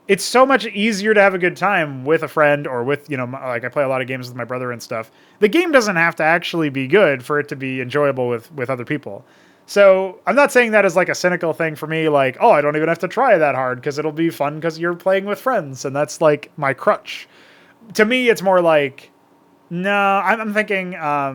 Speaker 1: It's so much easier to have a good time with a friend or with, like I play a lot of games with my brother and stuff. The game doesn't have to actually be good for it to be enjoyable with other people. So I'm not saying that as like a cynical thing for me, like, I don't even have to try that hard because it'll be fun because you're playing with friends. And that's like my crutch. To me, it's more like, no, I'm thinking, I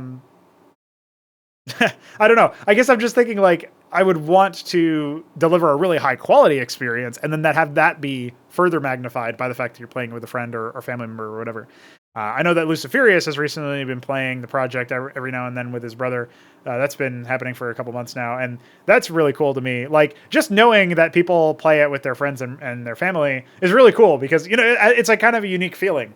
Speaker 1: don't know. I guess I'm just thinking like I would want to deliver a really high quality experience and then have that be further magnified by the fact that you're playing with a friend or family member or whatever. I know that Luciferius has recently been playing the project every now and then with his brother. That's been happening for a couple months now. And that's really cool to me. Like, just knowing that people play it with their friends and their family is really cool because, it's like kind of a unique feeling.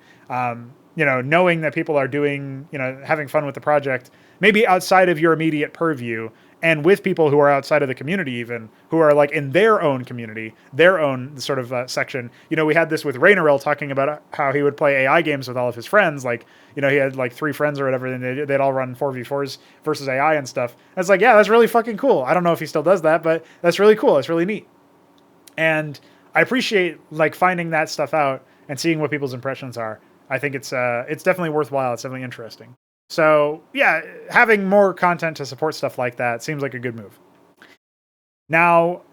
Speaker 1: Knowing that people are doing, having fun with the project, maybe outside of your immediate purview and with people who are outside of the community, even who are like in their own community, their own sort of section. We had this with Raynarel talking about how he would play AI games with all of his friends. Like, he had like 3 friends or whatever, and they'd all run 4v4s versus AI and stuff. And it's like, yeah, that's really fucking cool. I don't know if he still does that, but that's really cool. It's really neat. And I appreciate like finding that stuff out and seeing what people's impressions are. I think it's definitely worthwhile. It's definitely interesting. So yeah, having more content to support stuff like that seems like a good move. Now,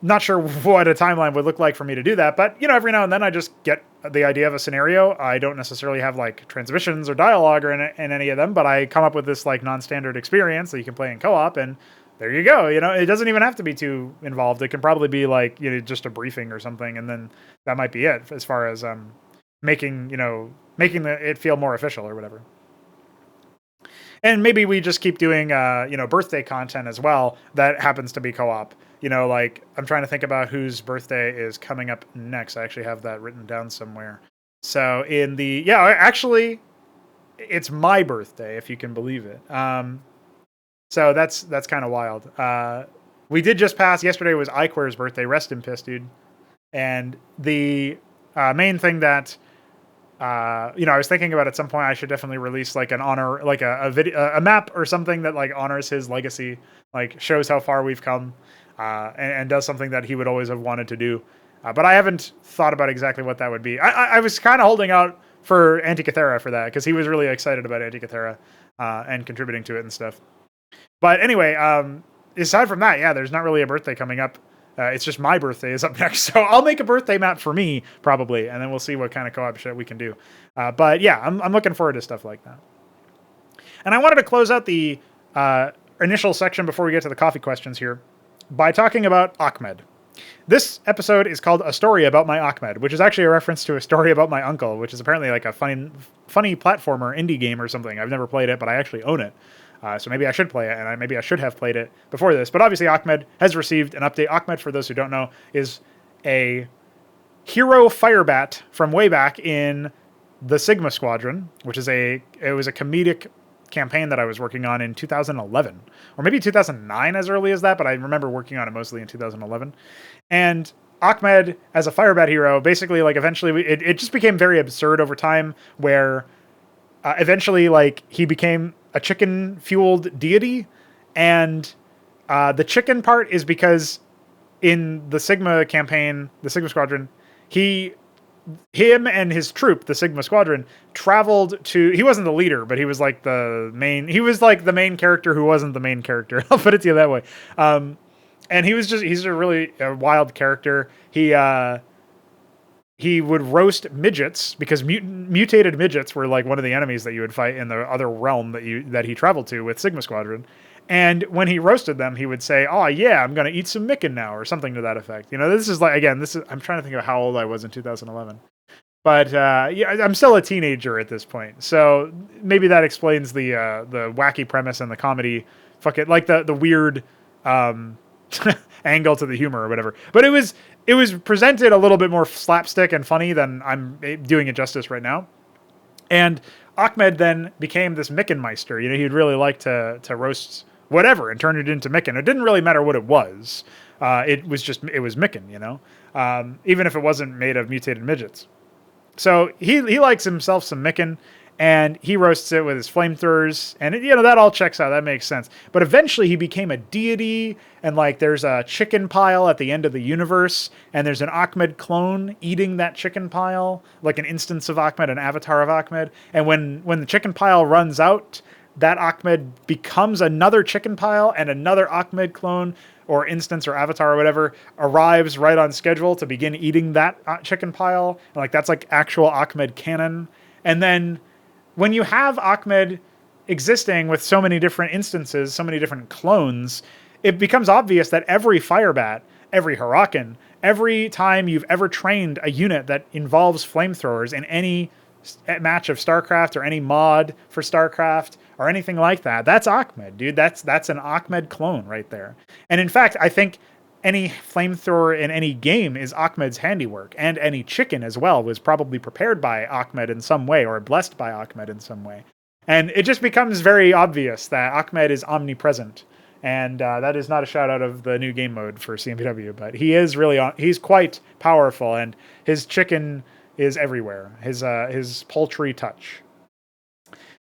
Speaker 1: not sure what a timeline would look like for me to do that, but every now and then I just get the idea of a scenario. I don't necessarily have like transmissions or dialogue or in any of them, but I come up with this like non-standard experience that you can play in co-op, and there you go. It doesn't even have to be too involved. It can probably be like just a briefing or something, and then that might be it as far as making it feel more official or whatever. And maybe we just keep doing, birthday content as well that happens to be co-op. Like I'm trying to think about whose birthday is coming up next. I actually have that written down somewhere. So actually, it's my birthday, if you can believe it. So that's kind of wild. We did just pass. Yesterday was iQuere's birthday. Rest in piss, dude. And the main thing that I was thinking about at some point I should definitely release like an honor, like a video, a map or something that like honors his legacy, like shows how far we've come, and does something that he would always have wanted to do. But I haven't thought about exactly what that would be. I was kind of holding out for Antikythera for that because he was really excited about Antikythera and contributing to it and stuff. But anyway, aside from that, yeah, there's not really a birthday coming up. It's just my birthday is up next. So I'll make a birthday map for me, probably, and then we'll see what kind of co-op shit we can do. But yeah, I'm looking forward to stuff like that. And I wanted to close out the initial section before we get to the coffee questions here by talking about Ackmed. This episode is called A Story About My Ackmed, which is actually a reference to a story about my uncle, which is apparently like a funny platformer indie game or something. I've never played it, but I actually own it. So maybe I should play it, and maybe I should have played it before this. But obviously, Ackmed has received an update. Ackmed, for those who don't know, is a hero firebat from way back in the Sigma Squadron, which is it was a comedic campaign that I was working on in 2011, or maybe 2009 as early as that, but I remember working on it mostly in 2011. And Ackmed, as a firebat hero, basically, like, eventually, it just became very absurd over time, where eventually, like, he became a chicken-fueled deity, and the chicken part is because in the Sigma campaign, the Sigma Squadron, him and his troop, the Sigma Squadron, traveled to... He wasn't the leader, but he was like the main... He was like the main character who wasn't the main character. I'll put it to you that way. And he's a really wild character. He would roast midgets because mutated midgets were like one of the enemies that you would fight in the other realm that he traveled to with Sigma Squadron. And when he roasted them, he would say, "Oh yeah, I'm going to eat some Micken now," or something to that effect. This is like, again, I'm trying to think of how old I was in 2011. But yeah, I'm still a teenager at this point. So maybe that explains the wacky premise and the comedy, like the weird angle to the humor or whatever. But it was presented a little bit more slapstick and funny than I'm doing it justice right now. And Ackmed then became this Mickenmeister. He'd really like to roast whatever and turn it into Micken. It didn't really matter what it was. It was Micken, even if it wasn't made of mutated midgets. So he likes himself some Micken, and he roasts it with his flamethrowers, and that all checks out. That makes sense. But eventually he became a deity, and like there's a chicken pile at the end of the universe, and there's an Ackmed clone eating that chicken pile, like an instance of Ackmed, an avatar of Ackmed. And when the chicken pile runs out, that Ackmed becomes another chicken pile, and another Ackmed clone or instance or avatar or whatever arrives right on schedule to begin eating that chicken pile. And like that's like actual Ackmed canon. And then when you have Ackmed existing with so many different instances, so many different clones, it becomes obvious that every firebat, every Hurakan, every time you've ever trained a unit that involves flamethrowers in any match of StarCraft or any mod for StarCraft or anything like that, that's Ackmed, dude. That's an Ackmed clone right there. And in fact, I think any flamethrower in any game is Ackmed's handiwork, and any chicken as well was probably prepared by Ackmed in some way or blessed by Ackmed in some way. And it just becomes very obvious that Ackmed is omnipresent. And that is not a shout out of the new game mode for CMBW, but he is he's quite powerful, and his chicken is everywhere. His poultry touch.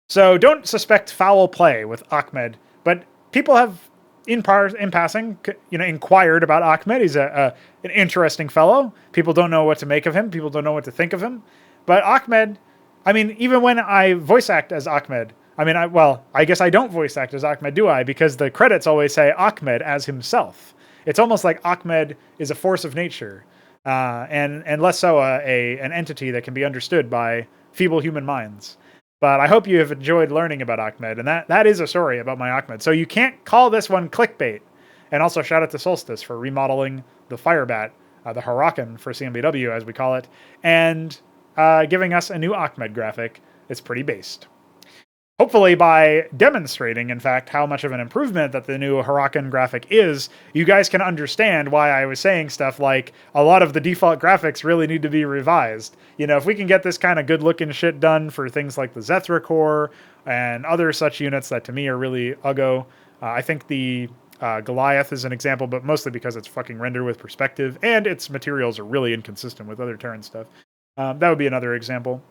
Speaker 1: So don't suspect foul play with Ackmed, but people have in passing, inquired about Ackmed. He's an interesting fellow. People don't know what to make of him. People don't know what to think of him. But Ackmed, I mean, even when I voice act as Ackmed, I mean, I guess I don't voice act as Ackmed, do I? Because the credits always say Ackmed as himself. It's almost like Ackmed is a force of nature, and less so an entity that can be understood by feeble human minds. But I hope you have enjoyed learning about Ackmed, and that is a story about my Ackmed. So you can't call this one clickbait. And also shout out to Solstice for remodeling the Firebat, the Huracan for CMBW, as we call it, and giving us a new Ackmed graphic. It's pretty based. Hopefully by demonstrating, in fact, how much of an improvement that the new Huracan graphic is, you guys can understand why I was saying stuff like, a lot of the default graphics really need to be revised. You know, if we can get this kind of good-looking shit done for things like the Zethra core and other such units that to me are really uggo, I think the Goliath is an example, but mostly because it's fucking rendered with perspective, and its materials are really inconsistent with other Terran stuff. That would be another example.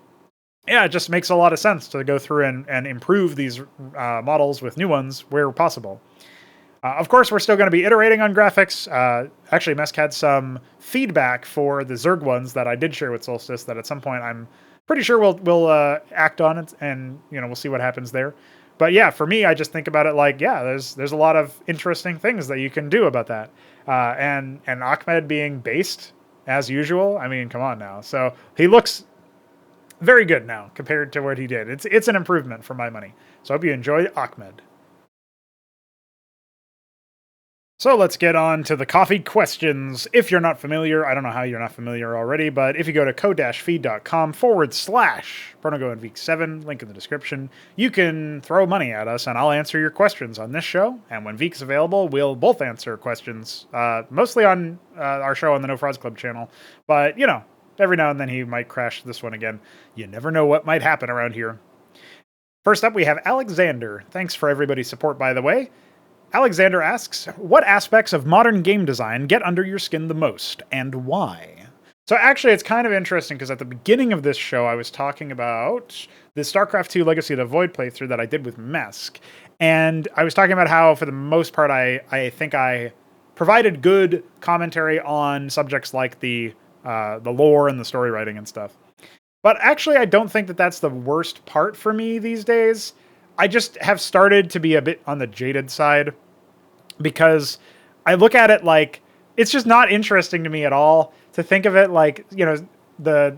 Speaker 1: Yeah, it just makes a lot of sense to go through and improve these models with new ones where possible. Of course, we're still going to be iterating on graphics. Actually, Mesk had some feedback for the Zerg ones that I did share with Solstice that at some point I'm pretty sure we'll act on it, and we'll see what happens there. But yeah, for me, I just think about it like, yeah, there's a lot of interesting things that you can do about that. And Ackmed being based as usual, I mean, come on now. So he looks very good now compared to what he did. It's an improvement for my money. So I hope you enjoyed Ackmed. So let's get on to the coffee questions. If you're not familiar, I don't know how you're not familiar already, but if you go to co-feed.com/Pronogo and Week 7, link in the description, you can throw money at us and I'll answer your questions on this show. And when Veek's available, we'll both answer questions, mostly on our show on the No Frauds Club channel. But, every now and then he might crash this one again. You never know what might happen around here. First up, we have Alexhandr. Thanks for everybody's support, by the way. Alexhandr asks, what aspects of modern game design get under your skin the most, and why? So actually, it's kind of interesting, because at the beginning of this show, I was talking about the StarCraft II Legacy of the Void playthrough that I did with Mesk, and I was talking about how, for the most part, I think I provided good commentary on subjects like the lore and the story writing and stuff. But actually, I don't think that that's the worst part for me these days. I just have started to be a bit on the jaded side, because I look at it like it's just not interesting to me at all to think of it like, the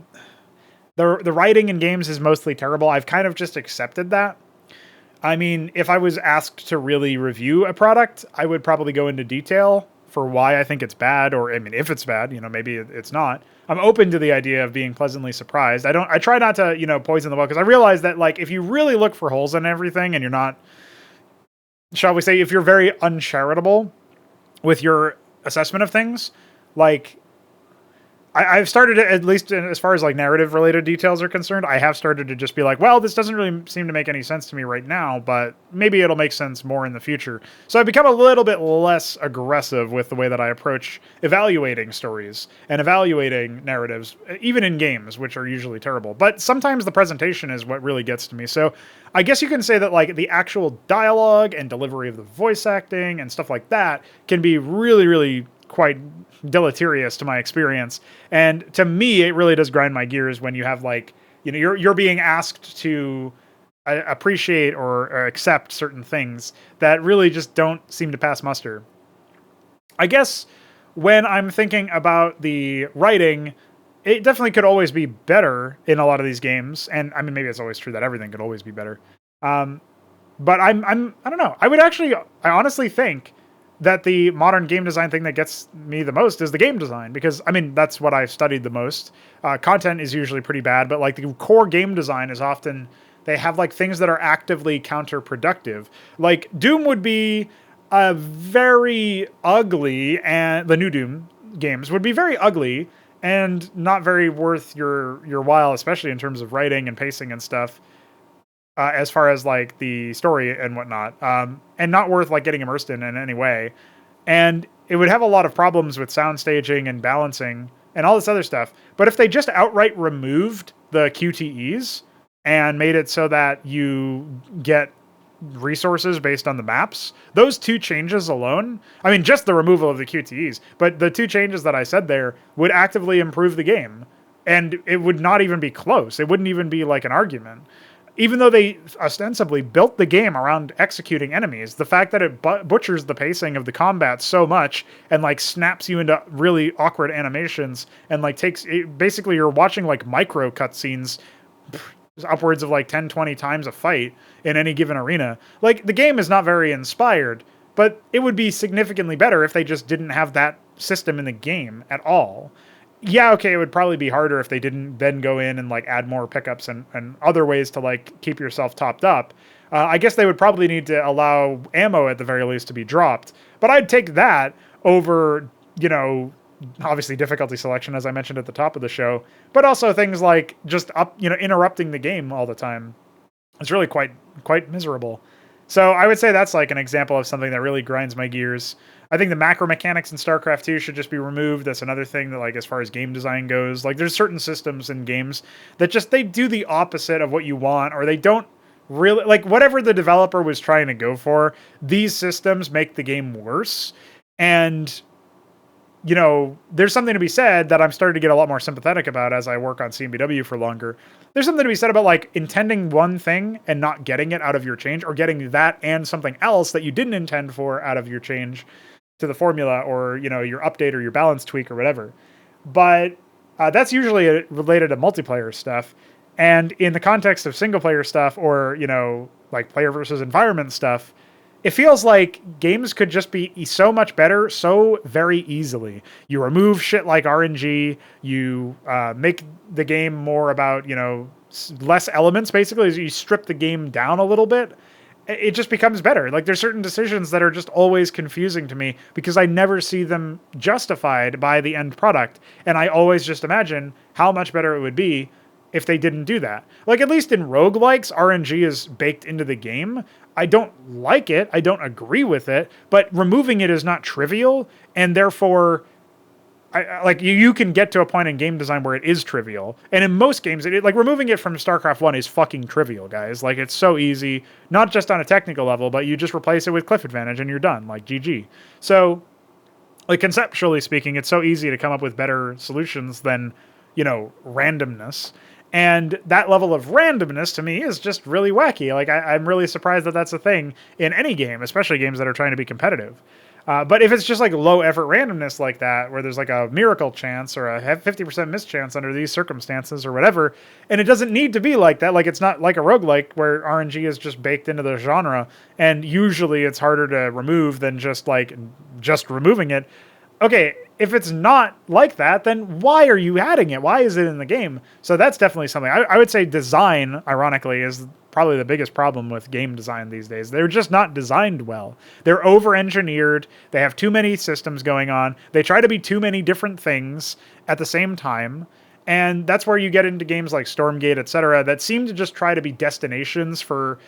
Speaker 1: writing in games is mostly terrible. I've kind of just accepted that. I mean, if I was asked to really review a product, I would probably go into detail for why I think it's bad, or I mean, if it's bad, maybe it's not. I'm open to the idea of being pleasantly surprised. I try not to, poison the well, because I realize that, like, if you really look for holes in everything and you're not, shall we say, if you're very uncharitable with your assessment of things, like, I've started to, at least as far as like narrative related details are concerned, I have started to just be like, well, this doesn't really seem to make any sense to me right now, but maybe it'll make sense more in the future. So I've become a little bit less aggressive with the way that I approach evaluating stories and evaluating narratives, even in games, which are usually terrible. But sometimes the presentation is what really gets to me. So I guess you can say that like the actual dialogue and delivery of the voice acting and stuff like that can be really, really quite deleterious to my experience. And to me, it really does grind my gears when you have like, you're being asked to appreciate or accept certain things that really just don't seem to pass muster. I guess when I'm thinking about the writing, it definitely could always be better in a lot of these games. And I mean, maybe it's always true that everything could always be better. But I don't know. I honestly think that the modern game design thing that gets me the most is the game design, because I mean, that's what I've studied the most. Content is usually pretty bad, but like the core game design is often, they have like things that are actively counterproductive. Like Doom would be very ugly, and the new Doom games would be very ugly and not very worth your while, especially in terms of writing and pacing and stuff. As far as like the story and whatnot, and not worth like getting immersed in any way. And it would have a lot of problems with sound staging and balancing and all this other stuff. But if they just outright removed the QTEs and made it so that you get resources based on the maps, those two changes alone, I mean, just the removal of the QTEs, but the two changes that I said there would actively improve the game. And it would not even be close. It wouldn't even be like an argument. even though they ostensibly built the game around executing enemies, the fact that it butchers the pacing of the combat so much and like snaps you into really awkward animations and like basically you're watching like micro cutscenes upwards of like 10, 20 times a fight in any given arena. Like, the game is not very inspired, but it would be significantly better if they just didn't have that system in the game at all. Yeah, okay, it would probably be harder if they didn't then go in and like add more pickups and other ways to like keep yourself topped up. I guess they would probably need to allow ammo at the very least to be dropped, but I'd take that over, you know, obviously difficulty selection, as I mentioned at the top of the show, but also things like just interrupting the game all the time. It's really quite miserable. So I would say that's like an example of something that really grinds my gears. I think the macro mechanics in StarCraft 2 should just be removed. That's another thing that, like, as far as game design goes, like, there's certain systems in games that just, they do the opposite of what you want, or they don't really, like, whatever the developer was trying to go for, these systems make the game worse. And, you know, there's something to be said that I'm starting to get a lot more sympathetic about as I work on CMBW for longer. There's something to be said about, like, intending one thing and not getting it out of your change, or getting that and something else that you didn't intend for out of your change to the formula, or, you know, your update or your balance tweak or whatever. But that's usually related to multiplayer stuff. And in the context of single player stuff, or, you know, like player versus environment stuff, it feels like games could just be so much better so very easily. You remove shit like RNG, you make the game more about, you know, less elements, basically, as you strip the game down a little bit. It just becomes better. Like, there's certain decisions that are just always confusing to me because I never see them justified by the end product. And I always just imagine how much better it would be if they didn't do that. Like, at least in roguelikes, RNG is baked into the game. I don't like it. I don't agree with it. But removing it is not trivial. And therefore, like, you can get to a point in game design where it is trivial. And in most games, like, removing it from StarCraft 1 is fucking trivial, guys. Like, it's so easy, not just on a technical level, but you just replace it with cliff advantage and you're done, like, GG. So, like, conceptually speaking, it's so easy to come up with better solutions than, you know, randomness. And that level of randomness to me is just really wacky. Like, I'm really surprised that that's a thing in any game, especially games that are trying to be competitive. But if it's just like low effort randomness like that, where there's like a miracle chance or a 50% mischance under these circumstances or whatever, and it doesn't need to be like that. Like, it's not like a roguelike where RNG is just baked into the genre, and usually it's harder to remove than just removing it. Okay, if it's not like that, then why are you adding it? Why is it in the game? So that's definitely something. I would say design, ironically, is probably the biggest problem with game design these days. They're just not designed well. They're over-engineered. They have too many systems going on. They try to be too many different things at the same time. And that's where you get into games like Stormgate, etc., that seem to just try to be destinations for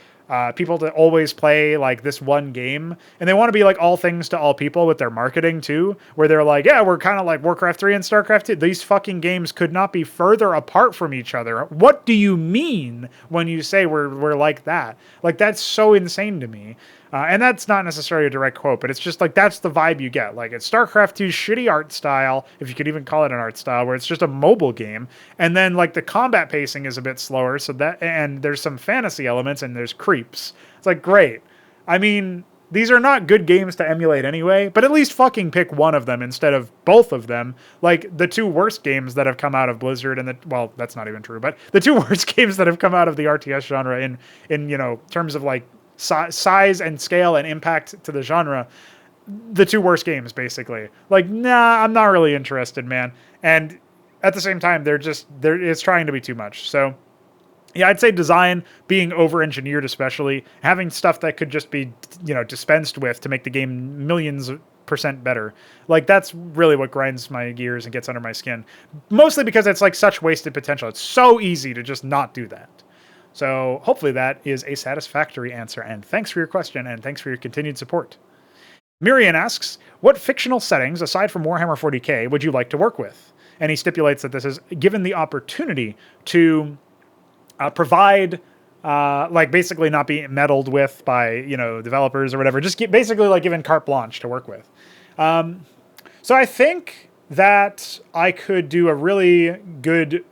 Speaker 1: people to always play like this one game. And they want to be like all things to all people with their marketing too, where they're like, yeah, we're kind of like Warcraft 3 and StarCraft 2. These fucking games could not be further apart from each other. What do you mean when you say we're like that? Like, that's so insane to me. And that's not necessarily a direct quote, but it's just like, that's the vibe you get. Like, it's StarCraft 2's shitty art style, if you could even call it an art style, where it's just a mobile game. And then like the combat pacing is a bit slower. So that, and there's some fantasy elements and there's creeps. It's like, great. I mean, these are not good games to emulate anyway, but at least fucking pick one of them instead of both of them. Like, the two worst games that have come out of Blizzard and well, that's not even true, but the two worst games that have come out of the RTS genre in, you know, terms of like, size and scale and impact to the genre, the two worst games, basically. Like, nah, I'm not really interested, man. And at the same time, it's trying to be too much. So, yeah, I'd say design, being over-engineered especially, having stuff that could just be, you know, dispensed with to make the game millions % better. Like, that's really what grinds my gears and gets under my skin. Mostly because it's like such wasted potential. It's so easy to just not do that. So hopefully that is a satisfactory answer, and thanks for your question, and thanks for your continued support. Myrian asks, what fictional settings, aside from Warhammer 40k, would you like to work with? And he stipulates that this is given the opportunity to provide, like, basically not be meddled with by, you know, developers or whatever, just basically like given carte blanche to work with. So I think that I could do a really good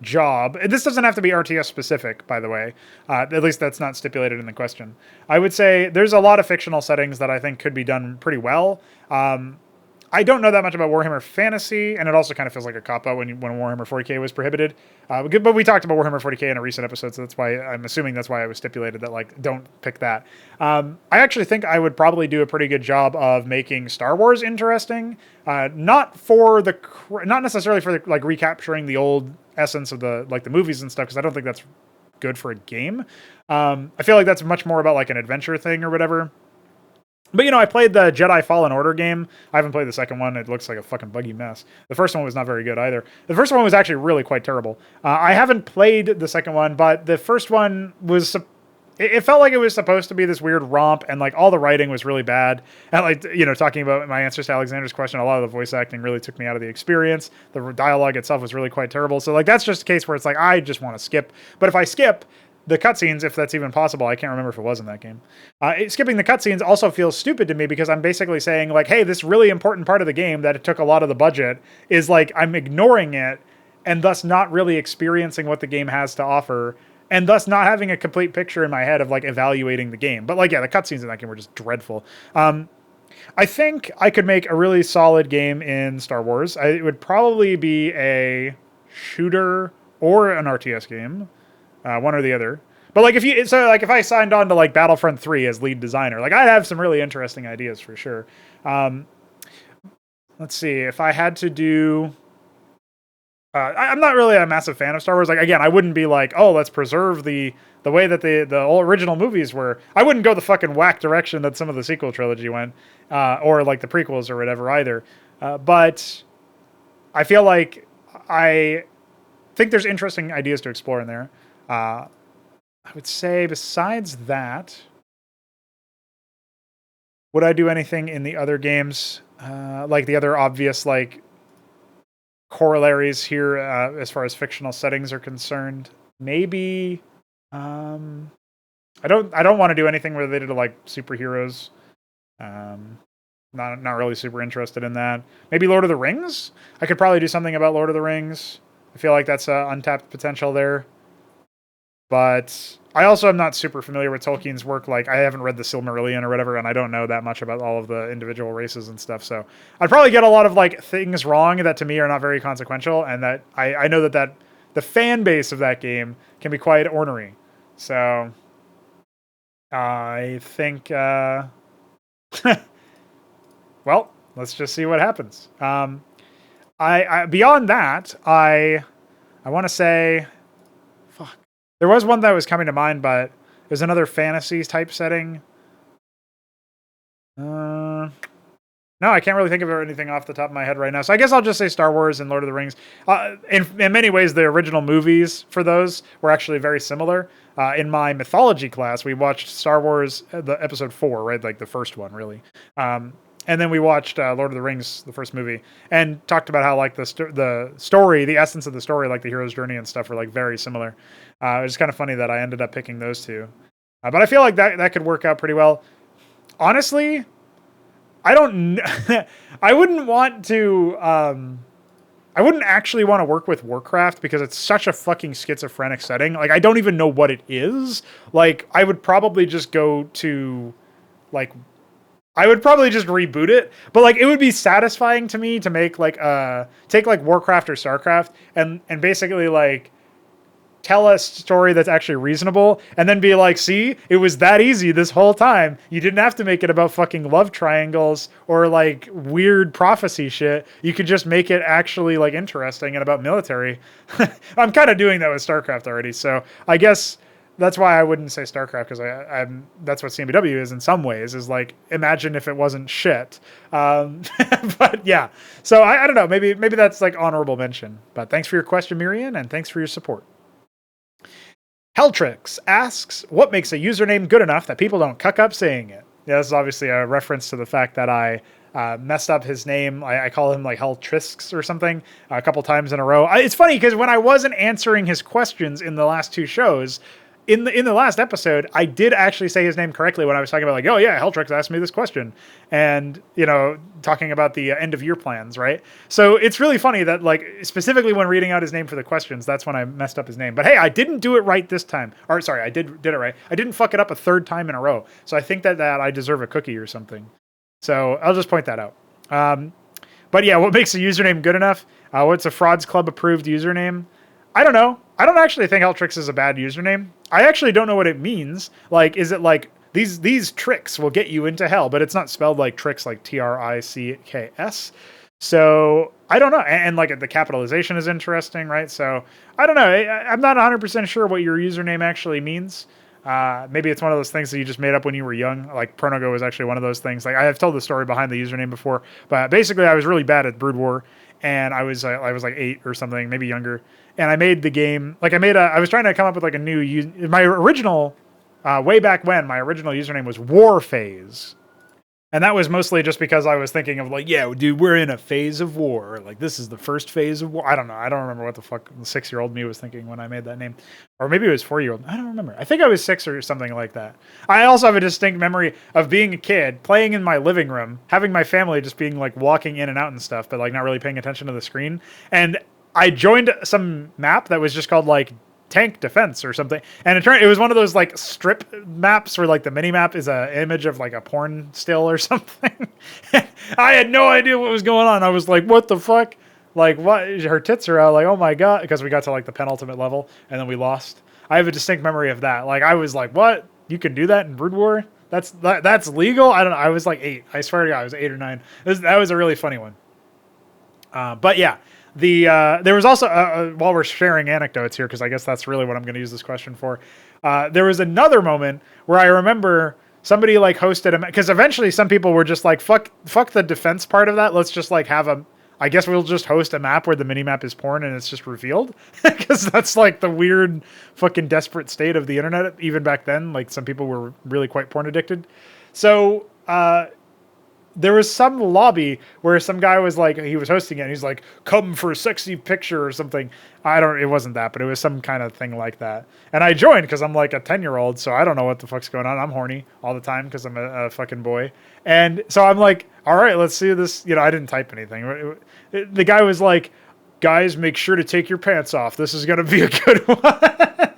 Speaker 1: job, and this doesn't have to be RTS specific, by the way, at least that's not stipulated in the question. I would say there's a lot of fictional settings that I think could be done pretty well. I don't know that much about Warhammer Fantasy, and it also kind of feels like a cop-out when Warhammer 40k was prohibited. But we talked about Warhammer 40k in a recent episode, so that's why I'm assuming that's why I was stipulated that, like, don't pick that. I actually think I would probably do a pretty good job of making Star Wars interesting, not necessarily for the, like, recapturing the old essence of the, like, the movies and stuff, because I don't think that's good for a game. I feel like that's much more about, like, an adventure thing or whatever. But, you know, I played the Jedi Fallen Order game. I haven't played the second one. It looks like a fucking buggy mess. The first one was not very good either. The first one was actually really quite terrible. I haven't played the second one, but the first one was... It felt like it was supposed to be this weird romp, and, like, all the writing was really bad. And, like, you know, talking about my answers to Alexander's question, a lot of the voice acting really took me out of the experience. The dialogue itself was really quite terrible. So, like, that's just a case where it's like, I just want to skip. But if I skip the cutscenes, if that's even possible, I can't remember if it was in that game. Skipping the cutscenes also feels stupid to me, because I'm basically saying, like, hey, this really important part of the game that it took a lot of the budget is, like, I'm ignoring it, and thus not really experiencing what the game has to offer, and thus not having a complete picture in my head of, like, evaluating the game. But, like, yeah, the cutscenes in that game were just dreadful. I think I could make a really solid game in Star Wars. It would probably be a shooter or an RTS game. One or the other. But, like, if I signed on to, like, Battlefront 3 as lead designer, like, I'd have some really interesting ideas for sure. Let's see, if I had to do... I'm not really a massive fan of Star Wars. Like, again, I wouldn't be like, oh, let's preserve the way that the original movies were. I wouldn't go the fucking whack direction that some of the sequel trilogy went, or, like, the prequels or whatever either. But I feel like I think there's interesting ideas to explore in there. I would say besides that, would I do anything in the other games? Like the other obvious, like, corollaries here, as far as fictional settings are concerned? Maybe, I don't want to do anything related to, like, superheroes. Not really super interested in that. Maybe Lord of the Rings? I could probably do something about Lord of the Rings. I feel like that's untapped potential there. But I also am not super familiar with Tolkien's work. Like, I haven't read the Silmarillion or whatever, and I don't know that much about all of the individual races and stuff. So I'd probably get a lot of, like, things wrong that to me are not very consequential, and that I know that the fan base of that game can be quite ornery. So I think, well, let's just see what happens. I beyond that, I want to say, fuck. There was one that was coming to mind, but there's another fantasy type setting. No, I can't really think of anything off the top of my head right now. So I guess I'll just say Star Wars and Lord of the Rings. In many ways, the original movies for those were actually very similar. In my mythology class, we watched Star Wars, the episode 4, right? Like the first one, really. And then we watched Lord of the Rings, the first movie, and talked about how, like, the story, the essence of the story, like the hero's journey and stuff, were, like, very similar. It's kind of funny that I ended up picking those two. But I feel like that could work out pretty well. Honestly, I don't... I wouldn't want to... I wouldn't actually want to work with Warcraft because it's such a fucking schizophrenic setting. Like, I don't even know what it is. Like, I would probably just go to, like... I would probably just reboot it, but, like, it would be satisfying to me to make, like, take, like, Warcraft or StarCraft and basically, like, tell a story that's actually reasonable, and then be like, see, it was that easy this whole time. You didn't have to make it about fucking love triangles or, like, weird prophecy shit. You could just make it actually, like, interesting and about military. I'm kind of doing that with StarCraft already, so I guess that's why I wouldn't say StarCraft, because I'm that's what CMBW is in some ways, is, like, imagine if it wasn't shit. But yeah, so I don't know, maybe that's, like, honorable mention. But thanks for your question, Myrian, and thanks for your support. HelltRYKS asks, what makes a username good enough that people don't cuck up saying it? Yeah, this is obviously a reference to the fact that I messed up his name. I call him, like, HelltRYKS or something a couple times in a row. It's funny because when I wasn't answering his questions in the last two shows, in the last episode, I did actually say his name correctly when I was talking about like, oh yeah, HelltRYKS asked me this question, and talking about the end of year plans, right? So it's really funny that like specifically when reading out his name for the questions, that's when I messed up his name. But hey, I didn't do it right this time. Or sorry, I did it right. I didn't fuck it up a third time in a row. So I think that I deserve a cookie or something. So I'll just point that out. But yeah, what makes a username good enough? What's a Frauds Club approved username? I don't know. I don't actually think HelltRYKS is a bad username. I actually don't know what it means. Like, is it like these tricks will get you into hell, but it's not spelled like tricks, like TRICKS. So I don't know. And like the capitalization is interesting, right? So I don't know. I'm not 100% sure what your username actually means. Maybe it's one of those things that you just made up when you were young. Like Pr0totype was actually one of those things. Like I have told the story behind the username before, but basically I was really bad at Brood War, and I was like 8 or something, maybe younger. And I made the game, like I was trying to come up with like a new, my original, way back when, my original username was War Phase. And that was mostly just because I was thinking of like, yeah, dude, we're in a phase of war. Like this is the first phase of war. I don't know. I don't remember what the fuck the 6-year-old me was thinking when I made that name. Or maybe it was 4-year-old. I don't remember. I think I was 6 or something like that. I also have a distinct memory of being a kid, playing in my living room, having my family just being like walking in and out and stuff, but like not really paying attention to the screen. And I joined some map that was just called like Tank Defense or something, and it was one of those like strip maps where like the mini map is an image of like a porn still or something. I had no idea what was going on. I was like, what the fuck? Like, what? Her tits are out. Like, oh my god, because we got to like the penultimate level and then we lost. I have a distinct memory of that. Like, I was like, what? You can do that in Brood War? That's legal? I don't know. I was like 8. I swear to God, I was 8 or 9. That was a really funny one. But yeah. There was also, while we're sharing anecdotes here, because I guess that's really what I'm going to use this question for, there was another moment where I remember somebody like hosted because eventually some people were just like, fuck the defense part of that. Let's just like I guess we'll just host a map where the minimap is porn and it's just revealed. Because that's like the weird fucking desperate state of the internet. Even back then, like some people were really quite porn addicted. So, there was some lobby where some guy was like, he was hosting it, and he's like, come for a sexy picture or something. It wasn't that, but it was some kind of thing like that. And I joined because I'm like a 10-year-old, so I don't know what the fuck's going on. I'm horny all the time because I'm a fucking boy. And so I'm like, all right, let's see this. I didn't type anything. The guy was like, guys, make sure to take your pants off. This is going to be a good one.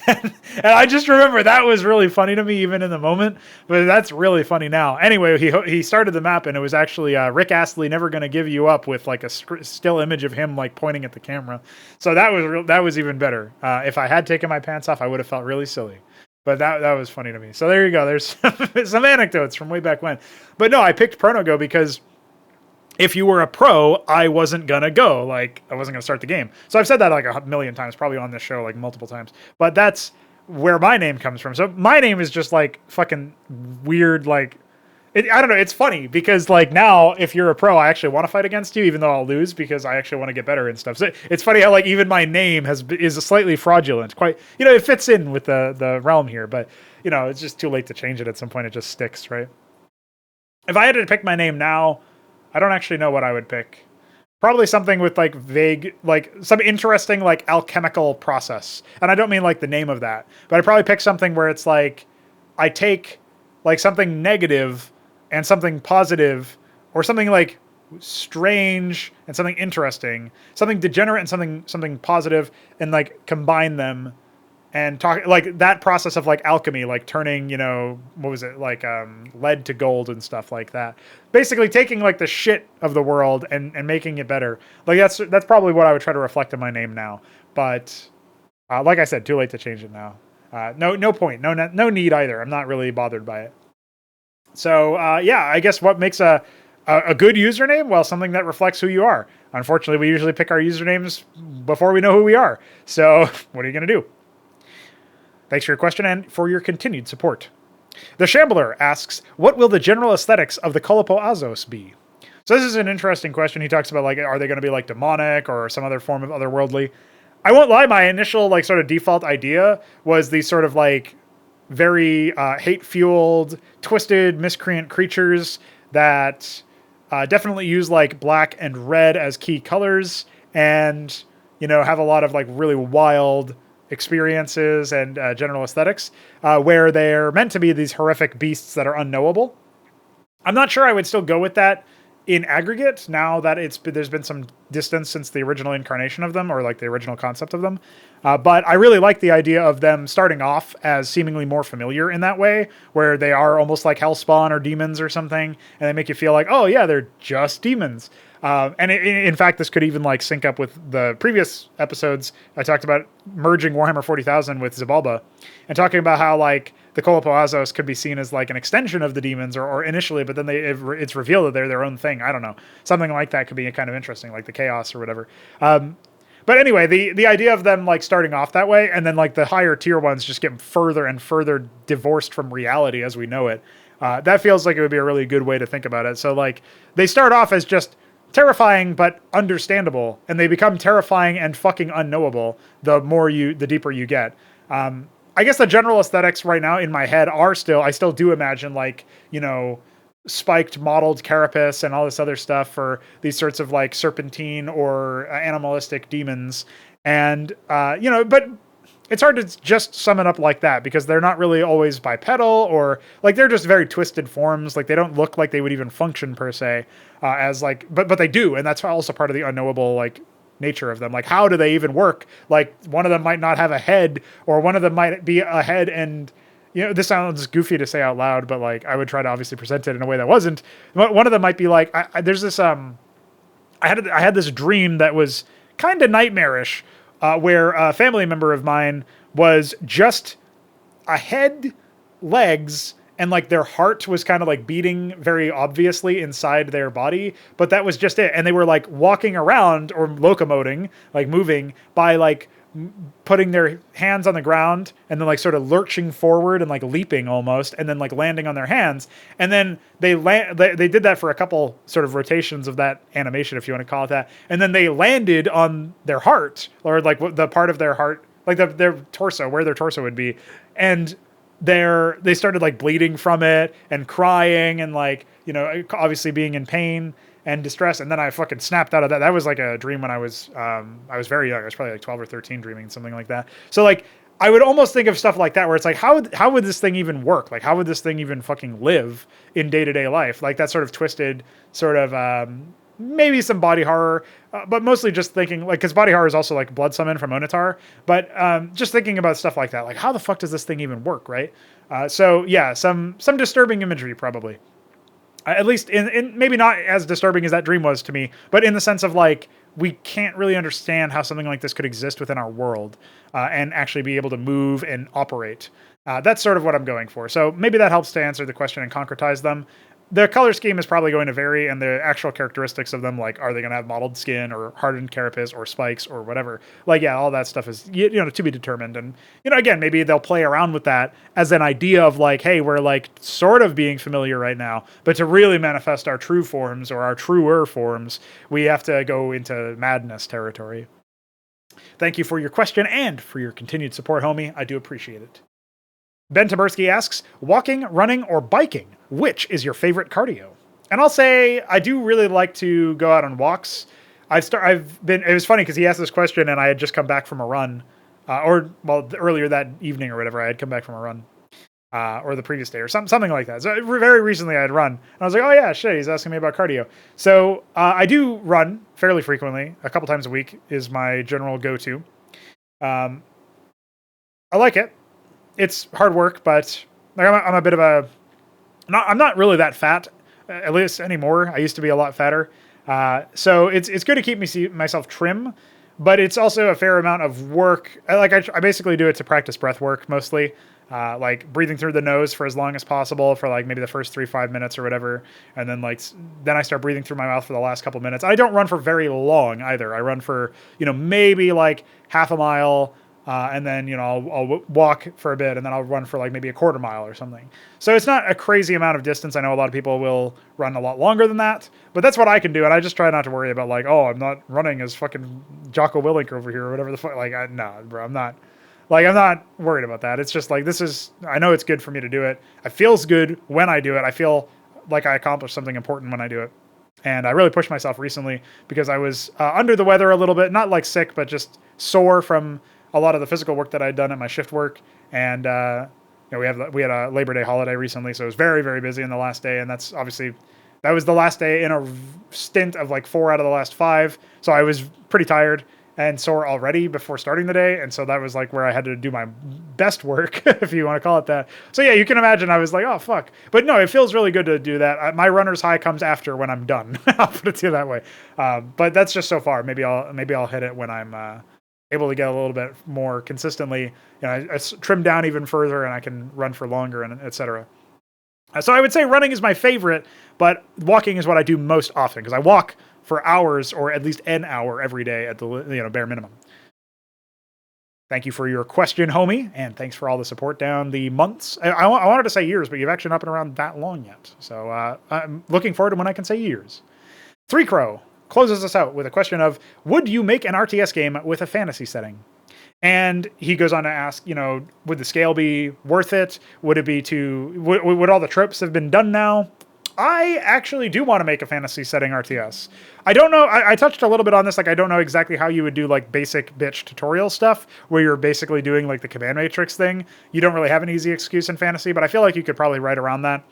Speaker 1: And I just remember that was really funny to me even in the moment, but that's really funny now. Anyway, he started the map, and it was actually Rick Astley, Never Gonna Give You Up, with like a still image of him like pointing at the camera. So that was even better. If I had taken my pants off, I would have felt really silly. But that was funny to me. So there you go. There's some anecdotes from way back when. But no, I picked Pr0totype because if you were a pro, I wasn't gonna go. Like, I wasn't gonna start the game. So I've said that like a million times, probably on this show, like multiple times. But that's where my name comes from. So my name is just like fucking weird. Like, I don't know. It's funny because like now, if you're a pro, I actually want to fight against you, even though I'll lose because I actually want to get better and stuff. So it's funny how like even my name is slightly fraudulent. Quite, it fits in with the realm here, but it's just too late to change it at some point. It just sticks, right? If I had to pick my name now, I don't actually know what I would pick. Probably something with like vague, like some interesting like alchemical process. And I don't mean like the name of that, but I'd probably pick something where it's like I take like something negative and something positive, or something like strange and something interesting, something degenerate and something positive, and like combine them and talk like that process of like alchemy, like turning, what was it, like lead to gold and stuff like that. Basically taking like the shit of the world and making it better. Like that's probably what I would try to reflect in my name now. But like I said, too late to change it now. No point, no need either. I'm not really bothered by it. So yeah, I guess what makes a good username? Well, something that reflects who you are. Unfortunately, we usually pick our usernames before we know who we are. So what are you going to do? Thanks for your question and for your continued support. The Shambler asks, what will the general aesthetics of the Kolypo Azos be? So this is an interesting question. He talks about like, are they going to be like demonic or some other form of otherworldly? I won't lie, my initial like sort of default idea was these sort of like very hate-fueled, twisted, miscreant creatures that definitely use like black and red as key colors, and have a lot of like really wild experiences and general aesthetics, where they're meant to be these horrific beasts that are unknowable. I'm not sure I would still go with that in aggregate now that there's been some distance since the original incarnation of them, or like the original concept of them. But I really like the idea of them starting off as seemingly more familiar in that way, where they are almost like hellspawn or demons or something, and they make you feel like, oh yeah, they're just demons. And in fact, this could even like sync up with the previous episodes. I talked about merging Warhammer 40,000 with Xibalba, and talking about how like the Kolypo Azos could be seen as like an extension of the demons, or initially, but then it's revealed that they're their own thing. I don't know. Something like that could be kind of interesting, like the Chaos or whatever. But anyway, the idea of them like starting off that way, and then like the higher tier ones just get further and further divorced from reality as we know it. That feels like it would be a really good way to think about it. So like they start off as just terrifying but understandable, and they become terrifying and fucking unknowable the deeper you get. I guess the general aesthetics right now in my head are I still do imagine like, you know, spiked mottled carapace and all this other stuff for these sorts of like serpentine or animalistic demons. And, you know, but it's hard to just sum it up like that, because they're not really always bipedal, or like they're just very twisted forms. Like they don't look like they would even function per se, as like, but they do. And that's also part of the unknowable, like, nature of them. Like, how do they even work? Like, one of them might not have a head, or one of them might be a head, and you know, this sounds goofy to say out loud, but like I would try to obviously present it in a way that wasn't. One of them might be like, there's this I had this dream that was kind of nightmarish, where a family member of mine was just a head, legs, and like their heart was kind of like beating very obviously inside their body, but that was just it. And they were like walking around or locomoting, like moving by like putting their hands on the ground and then like sort of lurching forward and like leaping almost, and then like landing on their hands. And then they did that for a couple sort of rotations of that animation, if you want to call it that. And then they landed on their heart, or like the part of their heart, like their torso, where their torso would be. And they started like bleeding from it and crying and like, you know, obviously being in pain and distress. And then I fucking snapped out of that. That was like a dream when I was very young. I was probably like 12 or 13 dreaming something like that. So like I would almost think of stuff like that where it's like, how would this thing even work? Like, how would this thing even fucking live in day-to-day life? Like that sort of twisted sort of, maybe some body horror, but mostly just thinking like, because body horror is also like Blood Summon from Onatar, but just thinking about stuff like that, like how the fuck does this thing even work, right? So yeah, some disturbing imagery probably, at least in maybe not as disturbing as that dream was to me, but in the sense of like we can't really understand how something like this could exist within our world and actually be able to move and operate. That's sort of what I'm going for. So maybe that helps to answer the question and concretize them. The color scheme is probably going to vary, and the actual characteristics of them, like are they going to have mottled skin or hardened carapace or spikes or whatever, like yeah, all that stuff is, you know, to be determined. And you know, again, maybe they'll play around with that as an idea of like, hey, we're like sort of being familiar right now, but to really manifest our true forms or our truer forms, we have to go into madness territory. Thank you for your question and for your continued support, homie. I do appreciate it. Ben Taberski asks, walking, running, or biking, which is your favorite cardio? And I'll say I do really like to go out on walks. It was funny because he asked this question and I had just come back from a run, earlier that evening or whatever, I had come back from a run, or the previous day or something like that. So very recently I had run, and I was like, oh yeah, shit, he's asking me about cardio. So I do run fairly frequently, a couple times a week is my general go-to. I like it. It's hard work, but like I'm a bit of I'm not really that fat, at least anymore. I used to be a lot fatter. So it's good to keep myself trim, but it's also a fair amount of work. I basically do it to practice breath work mostly, like breathing through the nose for as long as possible for like maybe the first 3-5 minutes or whatever. And then then I start breathing through my mouth for the last couple minutes. I don't run for very long either. I run for, you know, maybe like half a mile, and then, you know, I'll walk for a bit, and then I'll run for like maybe a quarter mile or something. So it's not a crazy amount of distance. I know a lot of people will run a lot longer than that, but that's what I can do. And I just try not to worry about like, oh, I'm not running as fucking Jocko Willink over here or whatever the fuck. Like, no, bro, I'm not worried about that. It's just like, I know it's good for me to do it. It feels good when I do it. I feel like I accomplished something important when I do it. And I really pushed myself recently because I was under the weather a little bit, not like sick, but just sore from a lot of the physical work that I'd done at my shift work, and we had a Labor Day holiday recently, so it was very, very busy in the last day, and that was the last day in a stint of like 4 out of the last 5, so I was pretty tired and sore already before starting the day, and so that was like where I had to do my best work, if you want to call it that. So yeah, you can imagine I was like, oh fuck. But no, it feels really good to do that. My runner's high comes after when I'm done. I'll put it to you that way. But that's just so far. Maybe I'll hit it when I'm able to get a little bit more consistently. I trim down even further, and I can run for longer, and etc. So I would say running is my favorite, but walking is what I do most often, because I walk for hours, or at least an hour every day at the bare minimum. Thank you for your question, homie, and thanks for all the support down the months. I wanted to say years, but you've actually not been around that long yet. So I'm looking forward to when I can say years. 3Crow closes us out with a question of, would you make an RTS game with a fantasy setting? And he goes on to ask, would the scale be worth it? Would it be would all the tropes have been done now? I actually do want to make a fantasy setting RTS. I don't know. I touched a little bit on this. Like, I don't know exactly how you would do like basic bitch tutorial stuff where you're basically doing like the command matrix thing. You don't really have an easy excuse in fantasy, but I feel like you could probably write around that.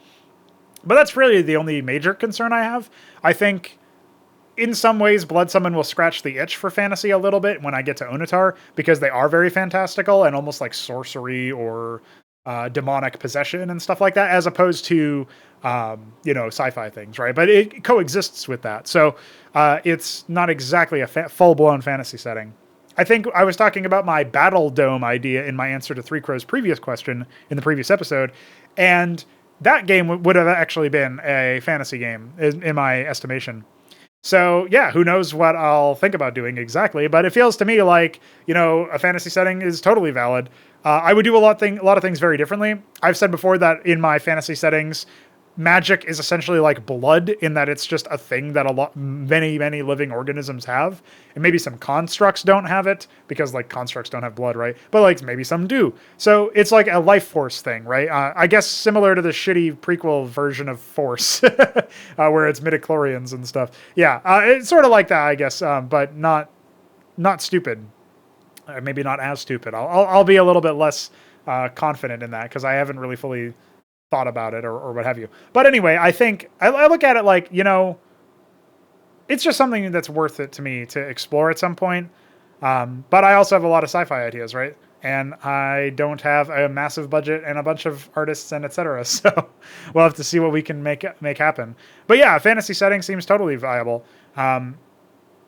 Speaker 1: But that's really the only major concern I have. I think in some ways, Blood Summon will scratch the itch for fantasy a little bit when I get to Onatar, because they are very fantastical and almost like sorcery or demonic possession and stuff like that, as opposed to sci-fi things, right? But it coexists with that, so it's not exactly a full-blown fantasy setting. I think I was talking about my Battle Dome idea in my answer to 3Crow's previous question in the previous episode, and that game would have actually been a fantasy game in my estimation. So yeah, who knows what I'll think about doing exactly, but it feels to me like, a fantasy setting is totally valid. I would do a lot of things very differently. I've said before that in my fantasy settings, magic is essentially like blood, in that it's just a thing that many living organisms have, and maybe some constructs don't have it, because like constructs don't have blood, right? But like maybe some do. So it's like a life force thing, right? I guess similar to the shitty prequel version of Force, where it's midichlorians and stuff. Yeah, it's sort of like that, I guess, but not stupid. Maybe not as stupid. I'll be a little bit less confident in that, because I haven't really fully thought about it or what have you. But anyway, I think I look at it like, it's just something that's worth it to me to explore at some point. But I also have a lot of sci-fi ideas, right? And I don't have a massive budget and a bunch of artists and etc. So we'll have to see what we can make happen. But yeah, a fantasy setting seems totally viable.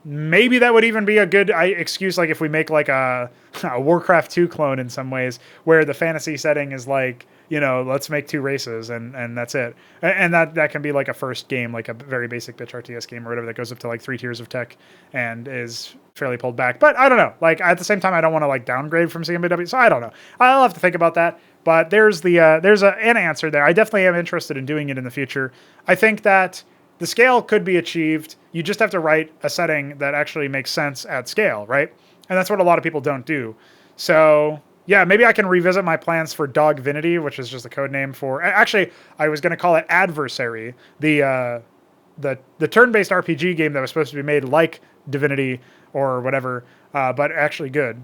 Speaker 1: Maybe that would even be a good excuse, like if we make like a Warcraft 2 clone in some ways, where the fantasy setting is like, let's make 2 races and that's it. And that can be like a first game, like a very basic bitch RTS game or whatever, that goes up to like 3 tiers of tech and is fairly pulled back. But I don't know. Like at the same time, I don't want to like downgrade from CMBW, so I don't know. I'll have to think about that. But there's an answer there. I definitely am interested in doing it in the future. I think that the scale could be achieved. You just have to write a setting that actually makes sense at scale, right? And that's what a lot of people don't do. So yeah, maybe I can revisit my plans for Dogvinity, which is just a code name for... Actually, I was going to call it Adversary, the turn-based RPG game that was supposed to be made like Divinity or whatever, but actually good.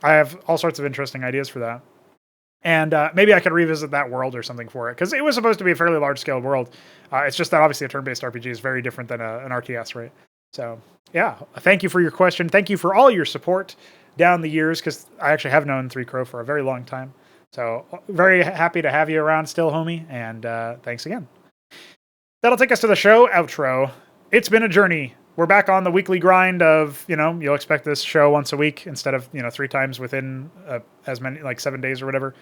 Speaker 1: I have all sorts of interesting ideas for that. And maybe I could revisit that world or something for it, because it was supposed to be a fairly large-scale world. It's just that obviously a turn-based RPG is very different than an RTS, right? So yeah, thank you for your question. Thank you for all your support down the years, because I actually have known 3Crow for a very long time. So very happy to have you around still, homie, and thanks again. That'll take us to the show outro. It's been a journey. We're back on the weekly grind of, you'll expect this show once a week instead of, 3 times within as many, like 7 days or whatever.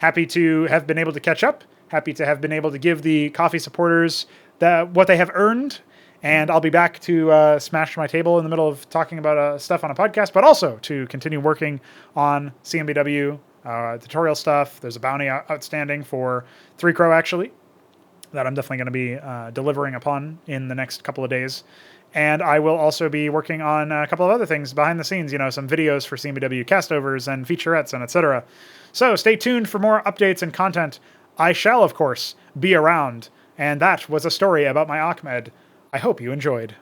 Speaker 1: Happy to have been able to catch up. Happy to have been able to give the coffee supporters what they have earned. And I'll be back to smash my table in the middle of talking about stuff on a podcast, but also to continue working on CMBW tutorial stuff. There's a bounty outstanding for 3Crow, actually, that I'm definitely going to be delivering upon in the next couple of days. And I will also be working on a couple of other things behind the scenes, some videos for CMBW castovers and featurettes and etc. So stay tuned for more updates and content. I shall, of course, be around. And that was a story about my Ackmed. I hope you enjoyed.